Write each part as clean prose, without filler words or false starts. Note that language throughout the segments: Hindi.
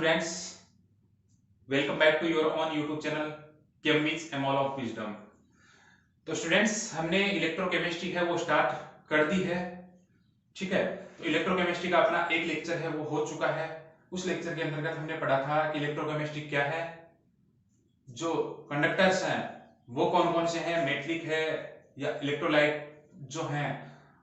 Students, welcome back to your own YouTube channel Chem means a mall of wisdom. तो स्टूडेंट्स, हमने इलेक्ट्रोकेमिस्ट्री है वो स्टार्ट कर दी है। ठीक है, तो इलेक्ट्रोकेमिस्ट्री का अपना एक लेक्चर है वो हो चुका है। उस लेक्चर के अंतर्गत हमने पढ़ा था कि इलेक्ट्रोकेमिस्ट्री क्या है, जो कंडक्टर्स हैं वो कौन कौन से हैं, मेटलिक है या इलेक्ट्रोलाइट जो हैं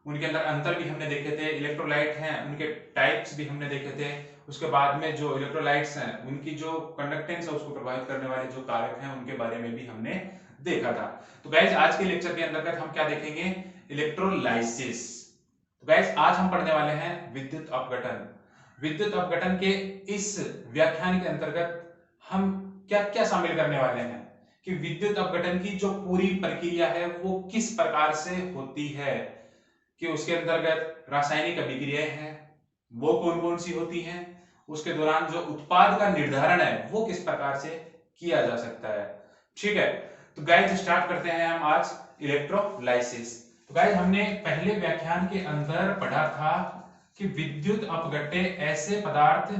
उनके अंदर अंतर भी हमने देखे थे, इलेक्ट्रोलाइट हैं उनके टाइप्स भी हमने देखे थे। उसके बाद में जो इलेक्ट्रोलाइट्स हैं उनकी जो कंडक्टेंस है उसको प्रभावित करने वाले जो कारक हैं उनके बारे में भी हमने देखा था। तो गाइज आज के लेक्चर के अंतर्गत हम क्या देखेंगे, इलेक्ट्रोलाइसिस। तो गाइज आज हम पढ़ने वाले हैं विद्युत अपघटन। विद्युत अपघटन के इस व्याख्यान के अंतर्गत हम क्या क्या शामिल करने वाले हैं कि विद्युत अपघटन की जो पूरी प्रक्रिया है वो किस प्रकार से होती है, कि उसके अंतर्गत रासायनिक अभिक्रियाएं हैं वो कौन कौन सी होती हैं, उसके दौरान जो उत्पाद का निर्धारण है वो किस प्रकार से किया जा सकता है। ठीक है, तो गाइस स्टार्ट करते हैं हम आज इलेक्ट्रोलाइसिस। तो गाइस हमने पहले व्याख्यान के अंदर पढ़ा था कि विद्युत अपघट्य ऐसे पदार्थ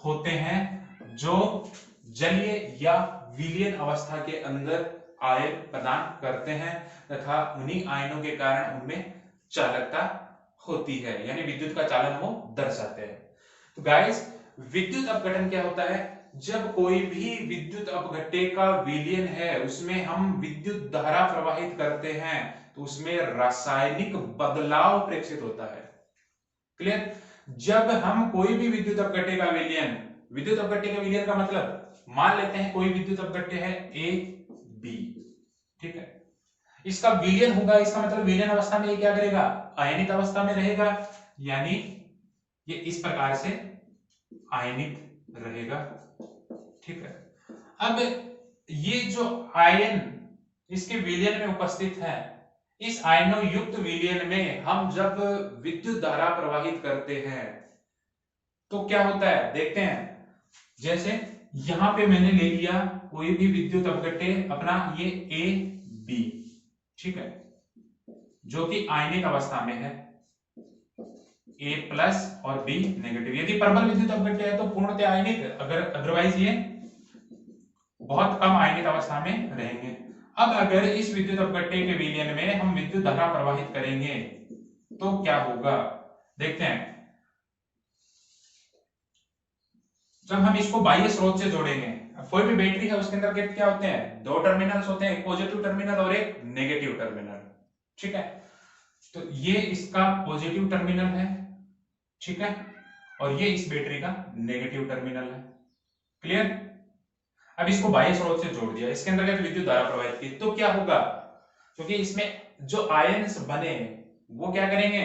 होते हैं जो जलीय या विलीन अवस्था के अंदर आयन प्रदान करते हैं तथा उन्हीं आयनों के कारण उनमें चालकता होती है, यानी विद्युत का चालन वो दर्शाते हैं। तो गाइस विद्युत अपघटन क्या होता है, जब कोई भी विद्युत अपघट्य का विलयन है उसमें हम विद्युत धारा प्रवाहित करते हैं तो उसमें रासायनिक बदलाव प्रेक्षित होता है। क्लियर, जब हम कोई भी विद्युत अपघट्य का विलयन, विद्युत अपघट्य का विलयन का मतलब मान लेते हैं कोई विद्युत अपघट्य है ए बी, ठीक है, इसका विलयन होगा, इसका मतलब विलयन अवस्था में ये क्या करेगा, आयनित अवस्था में रहेगा, यानी ये इस प्रकार से आयनित रहेगा। ठीक है, अब ये जो आयन इसके विलयन में उपस्थित है, इस आयनों युक्त विलयन में हम जब विद्युत धारा प्रवाहित करते हैं तो क्या होता है देखते हैं। जैसे यहां पे मैंने ले लिया कोई भी विद्युत अपघट्य अपना ये ए बी, ठीक है, जो कि आयनिक अवस्था में है, ए प्लस और बी नेगेटिव। यदि प्रबल विद्युत अपघट्य है तो पूर्णतः आयनिक, अगर अदरवाइज ये बहुत कम आयनिक अवस्था में रहेंगे। अब अगर इस विद्युत अपघट्य के विलयन में हम विद्युत धारा प्रवाहित करेंगे तो क्या होगा देखते हैं। जब हम इसको बाह्य स्रोत से जोड़ेंगे, अब कोई भी बैटरी है उसके अंदर क्या होते हैं, दो टर्मिनल्स होते हैं, एक पॉजिटिव टर्मिनल और एक नेगेटिव टर्मिनल। ठीक है, तो ये इसका पॉजिटिव टर्मिनल है, ठीक है, और ये इस बैटरी का नेगेटिव टर्मिनल है। क्लियर, अब इसको बाह्य स्रोत से जोड़ दिया, इसके अंदर विद्युत धारा प्रवाहित की तो क्या होगा, क्योंकि इसमें जो आयन्स बने वो क्या करेंगे,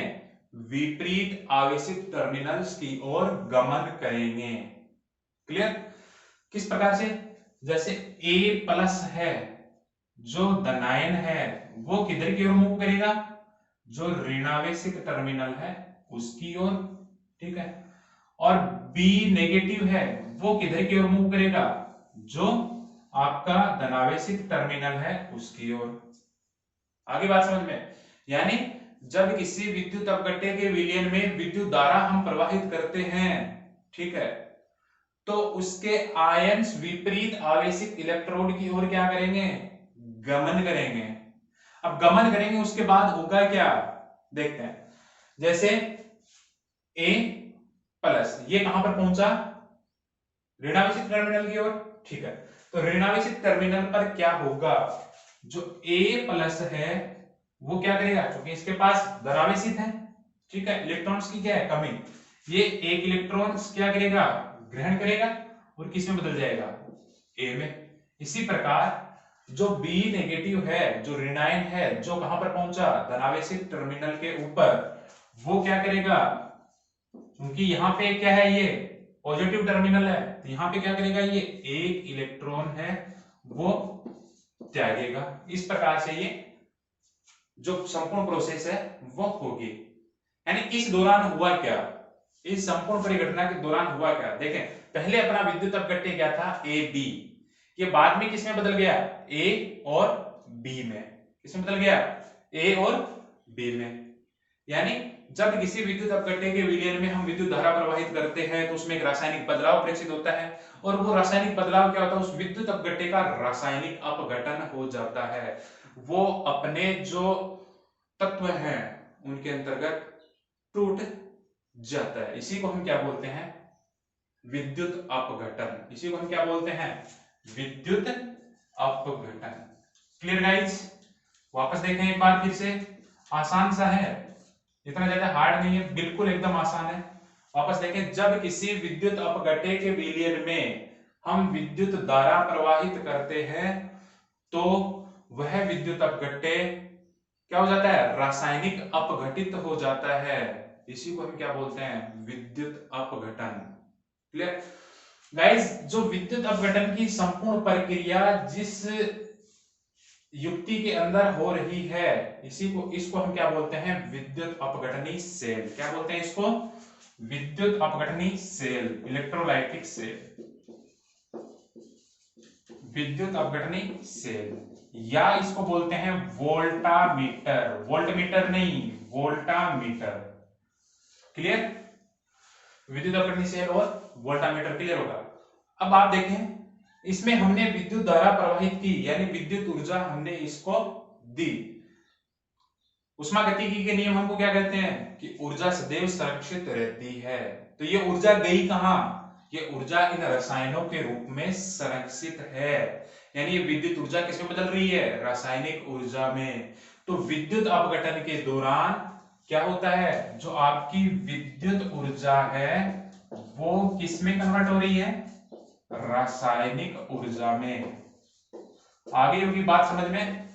विपरीत आवेशित टर्मिनल्स की ओर गमन करेंगे। क्लियर, किस प्रकार से, जैसे A प्लस है जो धनायन है वो किधर की ओर मूव करेगा, जो ऋणावेशित टर्मिनल है उसकी ओर, ठीक है, और B नेगेटिव है वो किधर की ओर मूव करेगा, जो आपका धनावेशित टर्मिनल है उसकी ओर। आगे बात समझ में, यानी जब किसी विद्युत अपघट्य के विलयन में विद्युत धारा हम प्रवाहित करते हैं, ठीक है, तो उसके आयन्स विपरीत आवेशित इलेक्ट्रोड की ओर क्या करेंगे, गमन करेंगे। अब गमन करेंगे उसके बाद होगा क्या देखते हैं। जैसे A प्लस ये कहां पर पहुंचा, ऋणावेशित टर्मिनल की ओर, ठीक है, तो ऋणावेशित टर्मिनल पर क्या होगा, जो A प्लस है वो क्या करेगा, क्योंकि इसके पास धनावेशित है, ठीक है, इलेक्ट्रॉन्स की क्या है कमी, ये एक इलेक्ट्रॉन क्या करेगा, ग्रहण करेगा और किस में बदल जाएगा, ए में। इसी प्रकार जो B नेगेटिव है, जो ऋणायन है, जो कहां पर पहुंचा, धनावेशित टर्मिनल के ऊपर, वो क्या करेगा, क्योंकि यहां पे क्या है, ये पॉजिटिव टर्मिनल है, तो यहां पे क्या करेगा, ये एक इलेक्ट्रॉन है वो त्यागेगा। इस प्रकार से ये जो संपूर्ण प्रोसेस है वो होगी। यानी इस दौरान हुआ क्या, इस संपूर्ण परिघटना के दौरान हुआ क्या देखें। पहले अपना विद्युत अपघट्य क्या था, ए बी, ये बाद में किसमें बदल गया, ए और बी में। किसमें बदल गया, ए और बी में। यानी जब किसी विद्युत अपघट्य के विलयन में हम विद्युत धारा प्रवाहित करते हैं तो उसमें एक रासायनिक बदलाव प्रेषित होता है, और वो रासायनिक बदलाव क्या होता है, उस विद्युत अपघट्य का रासायनिक अपघटन हो जाता है। वो अपने जो तत्व हैं उनके अंतर्गत टूट जाता है। इसी को हम क्या बोलते हैं, विद्युत अपघटन। इसी को हम क्या बोलते हैं, विद्युत अपघटन। Clear guys? वापस देखें एक बार फिर से, आसान सा है, इतना ज्यादा हार्ड नहीं है, बिल्कुल एकदम आसान है। वापस देखें, जब किसी विद्युत अपघट्य के विलयन में हम विद्युत धारा प्रवाहित करते हैं तो वह विद्युत अपघट्य क्या हो जाता है, रासायनिक अपघटित हो जाता है। इसी को हम क्या बोलते हैं, विद्युत अपघटन। Clear guys? जो विद्युत अपघटन की संपूर्ण प्रक्रिया जिस युक्ति के अंदर हो रही है, इसको हम क्या बोलते हैं, विद्युत अपघटनी सेल। क्या बोलते हैं इसको, विद्युत अपघटनी सेल, इलेक्ट्रोलाइटिक सेल, विद्युत अपघटनी सेल, या इसको बोलते हैं वोल्टामीटर। वोल्टमीटर नहीं, वोल्टामीटर। क्लियर? विद्युत अपघटनी सेल और वोल्टामीटर क्लियर होगा। अब आप देखें, इसमें हमने विद्युत धारा प्रवाहित की, यानी विद्युत ऊर्जा हमने इसको दी। उष्मागतिकी के नियम हमको क्या कहते हैं कि ऊर्जा सदैव संरक्षित रहती है। तो ये ऊर्जा गई कहां, ये ऊर्जा इन रसायनों के रूप में संरक्षित है, यानी ये विद्युत ऊर्जा किसमें बदल रही है, रासायनिक ऊर्जा में। तो विद्युत अपघटन के दौरान क्या होता है, जो आपकी विद्युत ऊर्जा है वो किसमें कन्वर्ट हो रही है, रासायनिक ऊर्जा में। आगे होगी बात समझ में?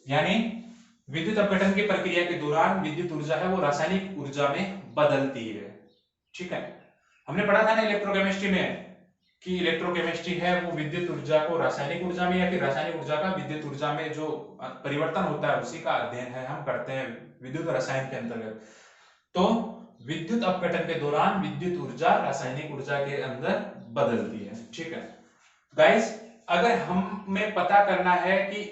यानी विद्युत अपघटन की प्रक्रिया के दौरान विद्युत ऊर्जा है वो रासायनिक ऊर्जा में बदलती है। ठीक है, हमने पढ़ा था ना इलेक्ट्रोकेमिस्ट्री में कि इलेक्ट्रोकेमिस्ट्री है वो विद्युत ऊर्जा को रासायनिक ऊर्जा में या फिर रासायनिक ऊर्जा का विद्युत ऊर्जा में जो परिवर्तन होता है उसी का अध्ययन है, हम करते हैं विद्युत रसायन के अंतर्गत। तो विद्युत अपघटन के दौरान विद्युत ऊर्जा रासायनिक ऊर्जा के अंदर बदलती है। ठीक है गाइस, अगर हमें पता करना है कि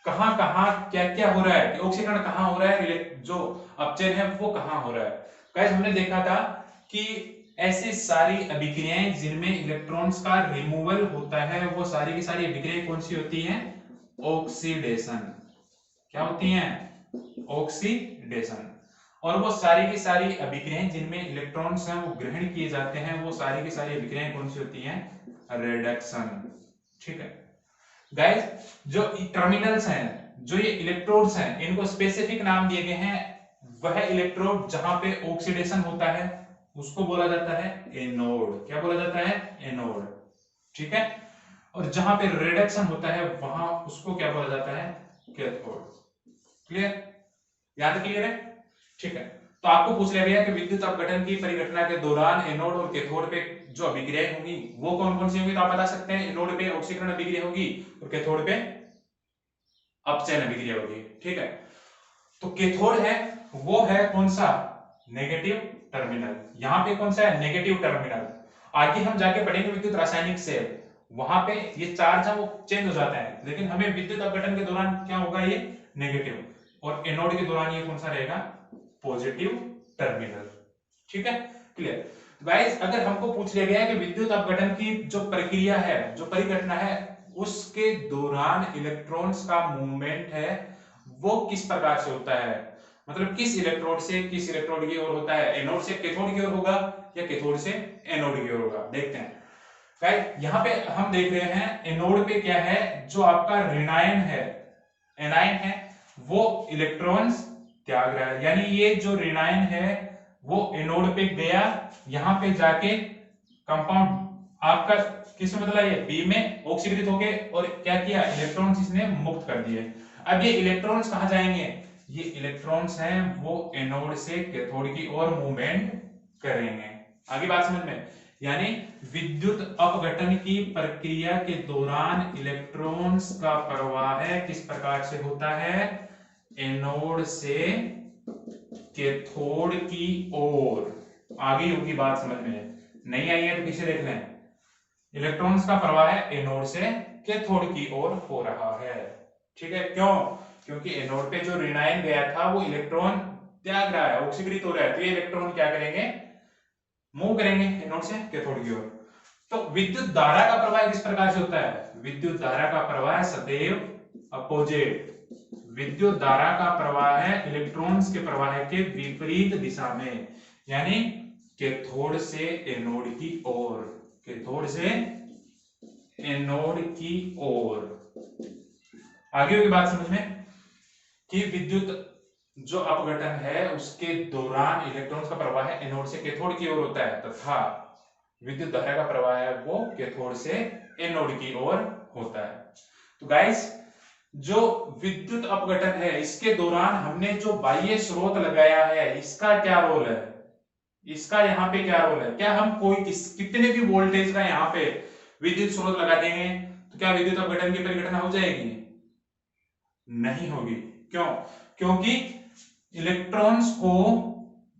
कहां कहां क्या क्या हो रहा है, ऑक्सीकरण कहां हो रहा है, जो अपचयन है वो कहां हो रहा है। गाइस, हमने देखा था कि ऐसी सारी अभिक्रियाएं जिनमें इलेक्ट्रॉन्स का रिमूवल होता है वो सारी की सारी अभिक्रियाएं कौन सी होती हैं, ऑक्सीडेशन। क्या होती हैं, ऑक्सीडेशन। और वो सारी की सारी अभिक्रियाएं जिनमें इलेक्ट्रॉन्स हैं वो ग्रहण किए जाते हैं वो सारी की सारी अभिक्रियाएं कौन सी होती हैं, रिडक्शन। ठीक है गाइस, जो टर्मिनल्स हैं, जो ये इलेक्ट्रोड्स हैं, इनको स्पेसिफिक नाम दिए गए हैं। वह इलेक्ट्रोड जहां पे ऑक्सीडेशन होता है उसको बोला जाता है एनोड। क्या बोला जाता है, एनोड। ठीक है, और जहां पे रिडक्शन होता है वहां उसको क्या बोला जाता है, कैथोड। क्लियर? यहां तक क्लियर है? ठीक है, तो आपको पूछ लिया गया कि विद्युत अपघटन की परिघटना के दौरान एनोड और कैथोड पे जो अभिक्रियाएं होंगी वो कौन कौन सी होंगी, तो आप बता सकते हैं एनोड पे ऑक्सीकरण अभिक्रिया होगी और कैथोड पे अपचयन अभिक्रिया होगी। ठीक है, तो कैथोड है वो है कौन सा, नेगेटिव टर्मिनल। यहां पे कौन सा है, नेगेटिव टर्मिनल। आगे हम जाके पढ़ेंगे विद्युत रासायनिक सेल, वहां पे ये चार्ज है वो चेंज हो जाता है, लेकिन हमें विद्युत अपघटन के दौरान क्या होगा, ये नेगेटिव, और एनोड के दौरान ये कौन सा रहेगा, पॉजिटिव टर्मिनल। ठीक है, क्लियर? गाइस, अगर हमको पूछ लिया गया है कि विद्युत अपघटन की जो प्रक्रिया है, जो परिघटना है, उसके दौरान इलेक्ट्रॉन्स का मूवमेंट है वो किस प्रकार से होता है, मतलब किस इलेक्ट्रोड से किस इलेक्ट्रोड की ओर होता है, एनोड से कैथोड की ओर होगा या कैथोड से एनोड की ओर होगा, देखते हैं। गाइस, यहां पे हम देख रहे हैं एनोड पे क्या है, जो आपका ऋणायन है, एनायन है, वो इलेक्ट्रॉन्स त्याग रहा है। यानी ये जो ऋणायन है वो एनोड पे गया, यहां पे जाके कंपाउंड आपका किस में बदला, ये बी में ऑक्सीकृत हो गए, और क्या किया, इलेक्ट्रॉन्स इसने मुक्त कर दिए। अब ये इलेक्ट्रॉन्स कहां जाएंगे, ये इलेक्ट्रॉन्स हैं वो एनोड से कैथोड की ओर मूवमेंट करेंगे। आगे बात समझ में? यानी विद्युत अपघटन की प्रक्रिया के दौरान इलेक्ट्रॉन्स का प्रवाह किस प्रकार से होता है, एनोड से कैथोड की ओर। आगे होगी बात समझ में, नहीं आई है तो पीछे देख लें। इलेक्ट्रॉन्स का प्रवाह एनोड से कैथोड की ओर हो रहा है। ठीक है, क्यों, क्योंकि एनोड पे जो ऋणायन गया था वो इलेक्ट्रॉन त्याग रहा है, ऑक्सीकृत हो रहा है, तो ये इलेक्ट्रॉन क्या करेंगे, मूव करेंगे एनोड से कैथोड की ओर। तो विद्युत धारा का प्रवाह किस प्रकार से होता है, विद्युत धारा का प्रवाह सदैव अपोजिट, विद्युत धारा का प्रवाह है इलेक्ट्रॉन्स के प्रवाह के विपरीत दिशा में, यानी कैथोड से एनोड की ओर, कैथोड से एनोड की ओर। आगे की बात समझ में कि विद्युत जो अपघटन है उसके दौरान इलेक्ट्रॉन्स का प्रवाह है एनोड से कैथोड की ओर होता है, तथा विद्युत धारा का प्रवाह है वो कैथोड से एनोड की ओर होता है। तो गाइस जो विद्युत अपघटन है इसके दौरान हमने जो बाह्य स्रोत लगाया है इसका क्या रोल है, इसका यहाँ पे क्या रोल है, क्या हम कोई कितने भी वोल्टेज का यहाँ पे विद्युत स्रोत लगा देंगे तो क्या विद्युत अपघटन की परिघटना हो जाएगी, नहीं होगी। क्यों, क्योंकि इलेक्ट्रॉन्स को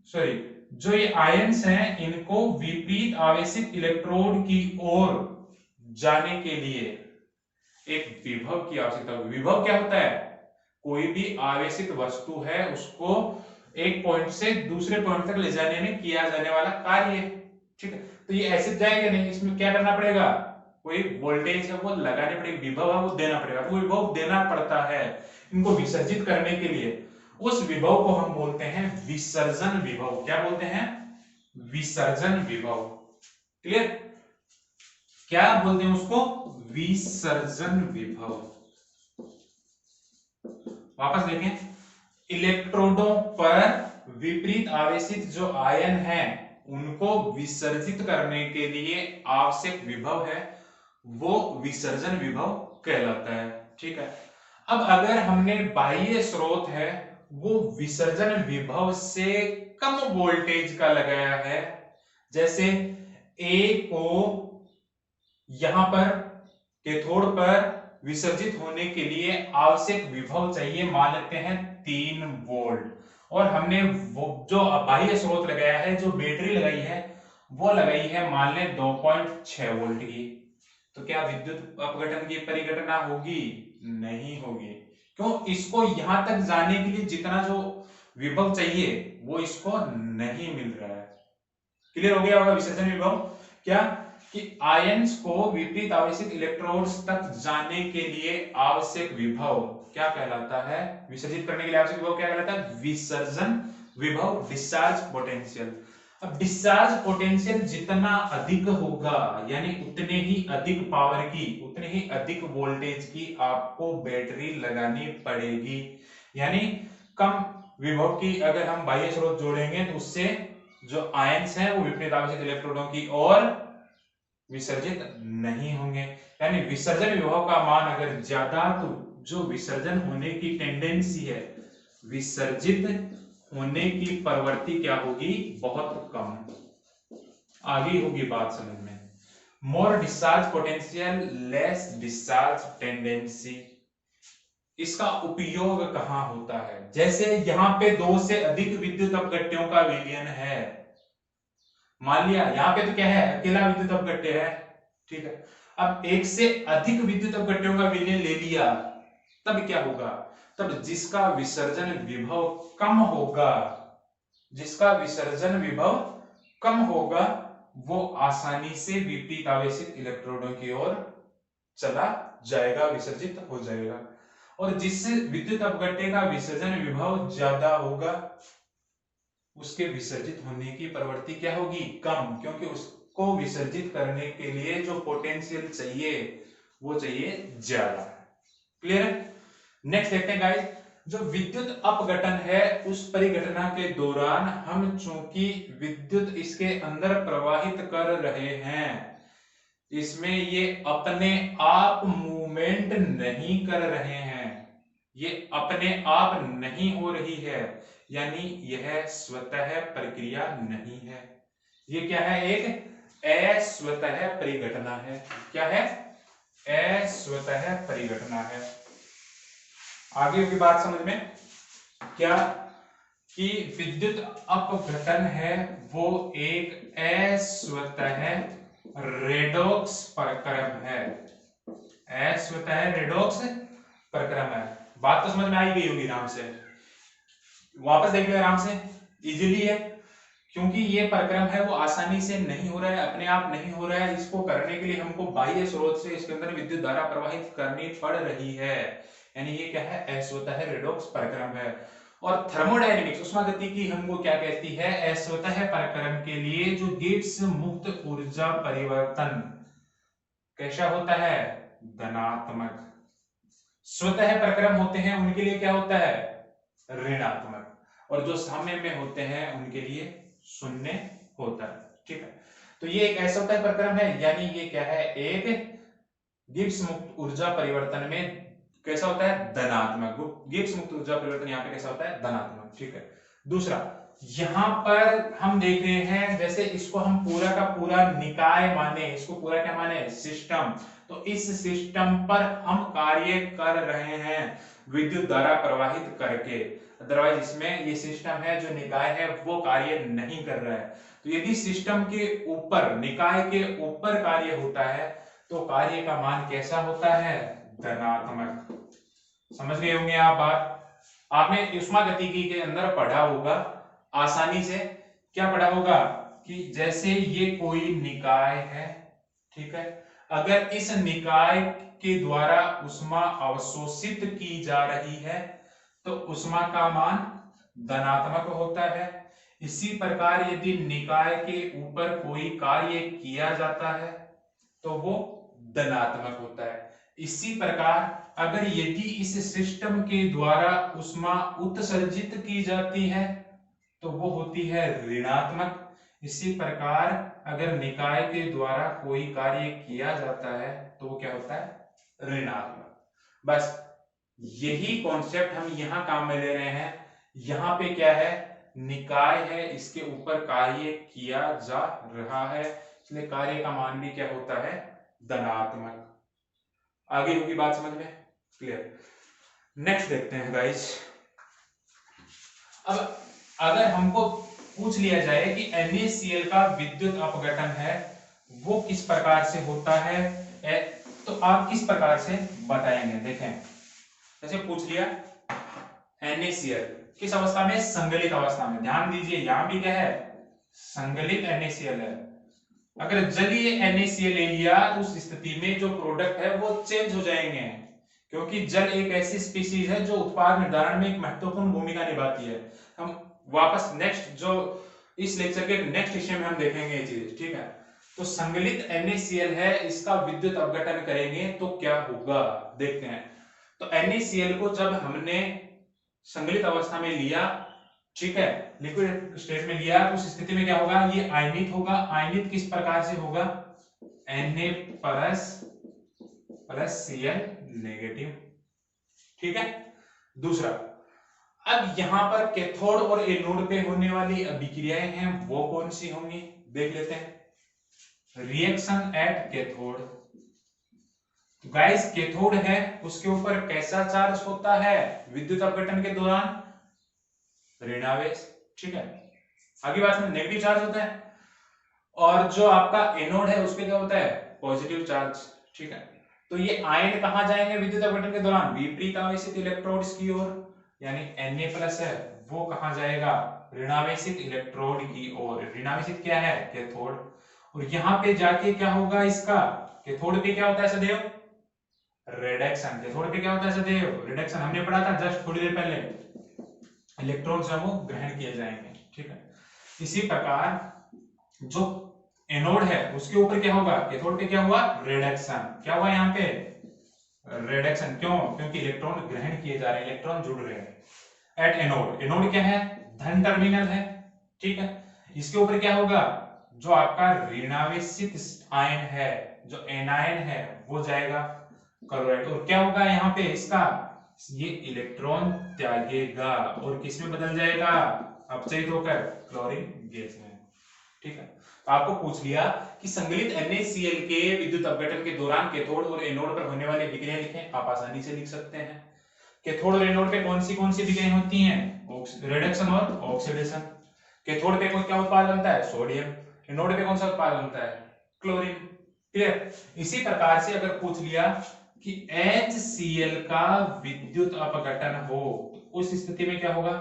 सॉरी जो ये आयंस हैं इनको विपरीत आवेशित इलेक्ट्रोड की ओर जाने के लिए एक विभव की आवश्यकता होगी। विभव क्या होता है, कोई भी आवेशित वस्तु है उसको एक पॉइंट से दूसरे पॉइंट तक ले जाने में किया जाने वाला कार्य, ठीक है। तो ये ऐसे जाएगा नहीं, इसमें क्या करना पड़ेगा, कोई वोल्टेज है वो लगाने पड़ेगी, विभव है वो देना पड़ेगा। तो विभव देना पड़ता है इनको विसर्जित करने के लिए, उस विभव को हम बोलते हैं विसर्जन विभव। क्या बोलते हैं, विसर्जन विभव। क्लियर, क्या बोलते हैं उसको, विसर्जन विभव। वापस देखें, इलेक्ट्रोडों पर विपरीत आवेशित जो आयन हैं उनको विसर्जित करने के लिए आवश्यक विभव है वो विसर्जन विभव कहलाता है, ठीक है। अब अगर हमने बाह्य स्रोत है वो विसर्जन विभव से कम वोल्टेज का लगाया है, जैसे ए को यहां पर कैथोड पर विसर्जित होने के लिए आवश्यक विभव चाहिए, मान लेते हैं 3 वोल्ट, और हमने वो जो बाह्य स्रोत लगाया है, जो बैटरी लगाई है वो लगाई है मान लें 2.6 वोल्ट की, तो क्या विद्युत अपघटन की परिघटना होगी, नहीं होगी। क्यों, इसको यहां तक जाने के लिए जितना जो विभव चाहिए वो इसको नहीं मिल रहा है। क्लियर हो गया होगा विसर्जन विभव क्या, कि आयंस को विपरीत आवेशित इलेक्ट्रोड्स तक जाने के लिए आवश्यक विभव क्या कहलाता है, विसर्जित करने के लिए आवश्यक विभव क्या कहलाता है, विसर्जन विभव, डिस्चार्ज पोटेंशियल। अब डिस्चार्ज पोटेंशियल जितना अधिक होगा यानी उतने ही अधिक पावर की, उतने ही अधिक वोल्टेज की आपको बैटरी लगानी पड़ेगी, यानी कम विभव की अगर हम बाह्य स्रोत जोड़ेंगे तो उससे जो आयंस हैं वो विपरीत आवेशित इलेक्ट्रोडों की ओर विसर्जित नहीं होंगे, यानी विसर्जन विभव का मान अगर ज्यादा तो जो विसर्जन होने की टेंडेंसी है, विसर्जित होने की प्रवृत्ति क्या होगी, बहुत कम। आगे होगी बात समझ में, more discharge potential less discharge tendency. इसका उपयोग कहां होता है, जैसे यहां पे 2 से अधिक विद्युत अपघट्यों का विलयन है, मान लिया यहाँ पे तो क्या है, अकेला विद्युत अपघट्य है, ठीक है। अब 1 से अधिक विद्युत अपघट्यों का विलयन ले लिया, तब क्या होगा, तब जिसका विसर्जन विभव कम होगा, जिसका विसर्जन विभव कम होगा वो आसानी से विपरीत आवेशित इलेक्ट्रोडों की ओर चला जाएगा, विसर्जित हो जाएगा। और जिस विद्युत अपघट्य का विसर्जन विभव ज्यादा होगा उसके विसर्जित होने की प्रवृत्ति क्या होगी, कम, क्योंकि उसको विसर्जित करने के लिए जो पोटेंशियल चाहिए वो चाहिए ज्यादा। क्लियर है। नेक्स्ट देखते हैं गाइस, जो विद्युत अपघटन है उस परिघटना के दौरान हम चूंकि विद्युत इसके अंदर प्रवाहित कर रहे हैं, इसमें ये अपने आप मूवमेंट नहीं कर रहे हैं, ये अपने आप नहीं हो रही है, यानी यह स्वतः प्रक्रिया नहीं है, ये क्या है, एक अस्वतः परिघटना है। क्या है, अस्वतः परिघटना है। आगे की बात समझ में क्या, कि विद्युत अपघटन है वो एक अस्वतः रेडॉक्स प्रक्रम है, अस्वतः रेडॉक्स प्रक्रम है। बात तो समझ में आई गई होगी आराम से। वापस देख लो आराम से, इजीली है, क्योंकि ये प्रक्रम है वो आसानी से नहीं हो रहा है, अपने आप नहीं हो रहा है। इसको करने के लिए हमको बाह्य स्रोत से इसके अंदर विद्युत धारा प्रवाहित करनी पड़ रही है, यानी ये क्या है, असवतः रेडॉक्स प्रक्रम है। और थर्मोडायनेमिक्स उष्मागतिकी हमको क्या कहती है, असवतः प्रक्रम के लिए जो गिब्स मुक्त ऊर्जा परिवर्तन कैसा होता है, धनात्मक। स्वतः प्रक्रम होते हैं उनके लिए क्या होता है, ऋणात्मक, और जो साम्य में होते हैं उनके लिए शून्य होता है। ठीक है, तो ये एक ऐसा होता है प्रक्रम है, यानी ये क्या है, एक गिब्स मुक्त ऊर्जा परिवर्तन में कैसा होता है, धनात्मक। गिब्स मुक्त ऊर्जा परिवर्तन यहाँ पे कैसा होता है, धनात्मक। ठीक है, दूसरा यहां पर हम देख रहे हैं, जैसे इसको हम पूरा का पूरा निकाय माने, इसको पूरा क्या माने, सिस्टम, तो इस सिस्टम पर हम कार्य कर रहे हैं विद्युत धारा प्रवाहित करके, अदरवाइज इसमें ये सिस्टम है जो निकाय है वो कार्य नहीं कर रहा है। तो यदि सिस्टम के ऊपर, निकाय के ऊपर कार्य होता है तो कार्य का मान कैसा होता है, धनात्मक। समझ गए होंगे आप बात, आपने ऊष्मागतिकी के अंदर पढ़ा होगा आसानी से, क्या पढ़ा होगा कि जैसे ये कोई निकाय है, ठीक है, अगर इस निकाय के द्वारा ऊष्मा अवशोषित की जा रही है तो ऊष्मा का मान धनात्मक होता है। इसी प्रकार यदि निकाय के ऊपर कोई कार्य किया जाता है तो वो धनात्मक होता है। इसी प्रकार अगर यदि इस सिस्टम के द्वारा ऊष्मा उत्सर्जित की जाती है तो वो होती है ऋणात्मक। इसी प्रकार अगर निकाय के द्वारा कोई कार्य किया जाता है तो वो क्या होता है, ऋणात्मक। बस यही कॉन्सेप्ट हम यहां काम में ले रहे हैं। यहां पे क्या है, निकाय है, इसके ऊपर कार्य किया जा रहा है, इसलिए कार्य का मान भी क्या होता है, धनात्मक। आगे होगी बात समझ में, क्लियर। नेक्स्ट देखते हैं गाइस। अब अगर हमको पूछ लिया जाए कि NaCl का विद्युत अपघटन है वो किस प्रकार से होता है, तो आप किस प्रकार से बताएंगे। देखें, जैसे पूछ लिया NaCl किस अवस्था में, संगलित अवस्था में। ध्यान दीजिए यहां भी क्या है, संगलित NaCl है। अगर जलीय NaCl ले लिया तो उस स्थिति में जो प्रोडक्ट है वो चेंज हो जाएंगे, क्योंकि जल एक ऐसी स्पीसीज है जो उत्पाद निर्धारण में एक महत्वपूर्ण भूमिका निभाती है। हम वापस नेक्स्ट जो इस लेक्चर के नेक्स्ट विषय में हम देखेंगे ये चीज, ठीक है। तो संगलित NaCl है, इसका विद्युत अपघटन करेंगे तो क्या होगा, देखते हैं। तो NaCl को जब हमने संगलित अवस्था में लिया, ठीक है, लिक्विड स्टेट में लिया, तो उस स्थिति में क्या होगा, ये आयनित होगा। आयनित किस प्रकार से होगा, Na प्लस Cl नेगेटिव, ठीक है। दूसरा, अब यहां पर कैथोड और एनोड पे होने वाली अभिक्रियाएं हैं वो कौन सी होंगी, देख लेते हैं। Reaction at cathode, guys cathode है उसके ऊपर कैसा चार्ज होता है विद्युत अपघटन के दौरान, ऋणावेश, ठीक है। आगे बात में नेगेटिव चार्ज होता है, और जो आपका एनोड है उस पे क्या होता है, पॉजिटिव चार्ज, ठीक है। तो ये आयन कहां जाएंगे विद्युत अपघटन के दौरान, विपरीत आवेशित इलेक्ट्रोड्स की ओर, यानी Na+ है वो कहां जाएगा, ऋणावेशित इलेक्ट्रोड की ओर। ऋणावेशित क्या है, कैथोड, और यहां पे जाके क्या होगा इसका, कैथोड पे क्या होता है सदैव, रिडक्शन। कैथोड पे क्या होता है सदैव, रिडक्शन। हमने पढ़ा था जस्ट थोड़ी देर पहले, इलेक्ट्रॉन्स है वो ग्रहण किए जाएंगे, ठीक है। इसी प्रकार जो एनोड है उसके ऊपर क्या होगा, कैथोड पे क्या हुआ, रिडक्शन। क्या हुआ यहाँ पे, रिडक्शन। क्यों, क्योंकि इलेक्ट्रॉन ग्रहण किए जा रहे हैं, इलेक्ट्रॉन जुड़ रहे हैं एट एनोड। एनोड क्या है, धन टर्मिनल है, ठीक है। इसके ऊपर क्या होगा, जो आपका ऋणावेशित आयन है, जो एनायन है वो जाएगा क्लोराइड, और क्या होगा यहाँ पे इसका, ये इलेक्ट्रॉन त्यागेगा और किस में बदल जाएगा, अपचयित होकर क्लोरीन गैस में, ठीक है। तो आपको पूछ लिया कि संगलित NaCl के विद्युत अपघटन के दौरान कैथोड और एनोड पर होने वाली अभिक्रिया लिखें। आप आसानी से लिख सकते हैं। कैथोड और एनोड पे कौन सी अभिक्रियाएं होती हैं, रिडक्शन और ऑक्सीडेशन। कैथोड पे क्या उत्पाद बनता है, सोडियम। एनोड पे कौन सा उत्पाद बनता है, क्लोरीन, क्लियर। इसी प्रकार से अगर पूछ लिया कि HCl का विद्युत अपघटन हो तो उस स्थिति में क्या होगा,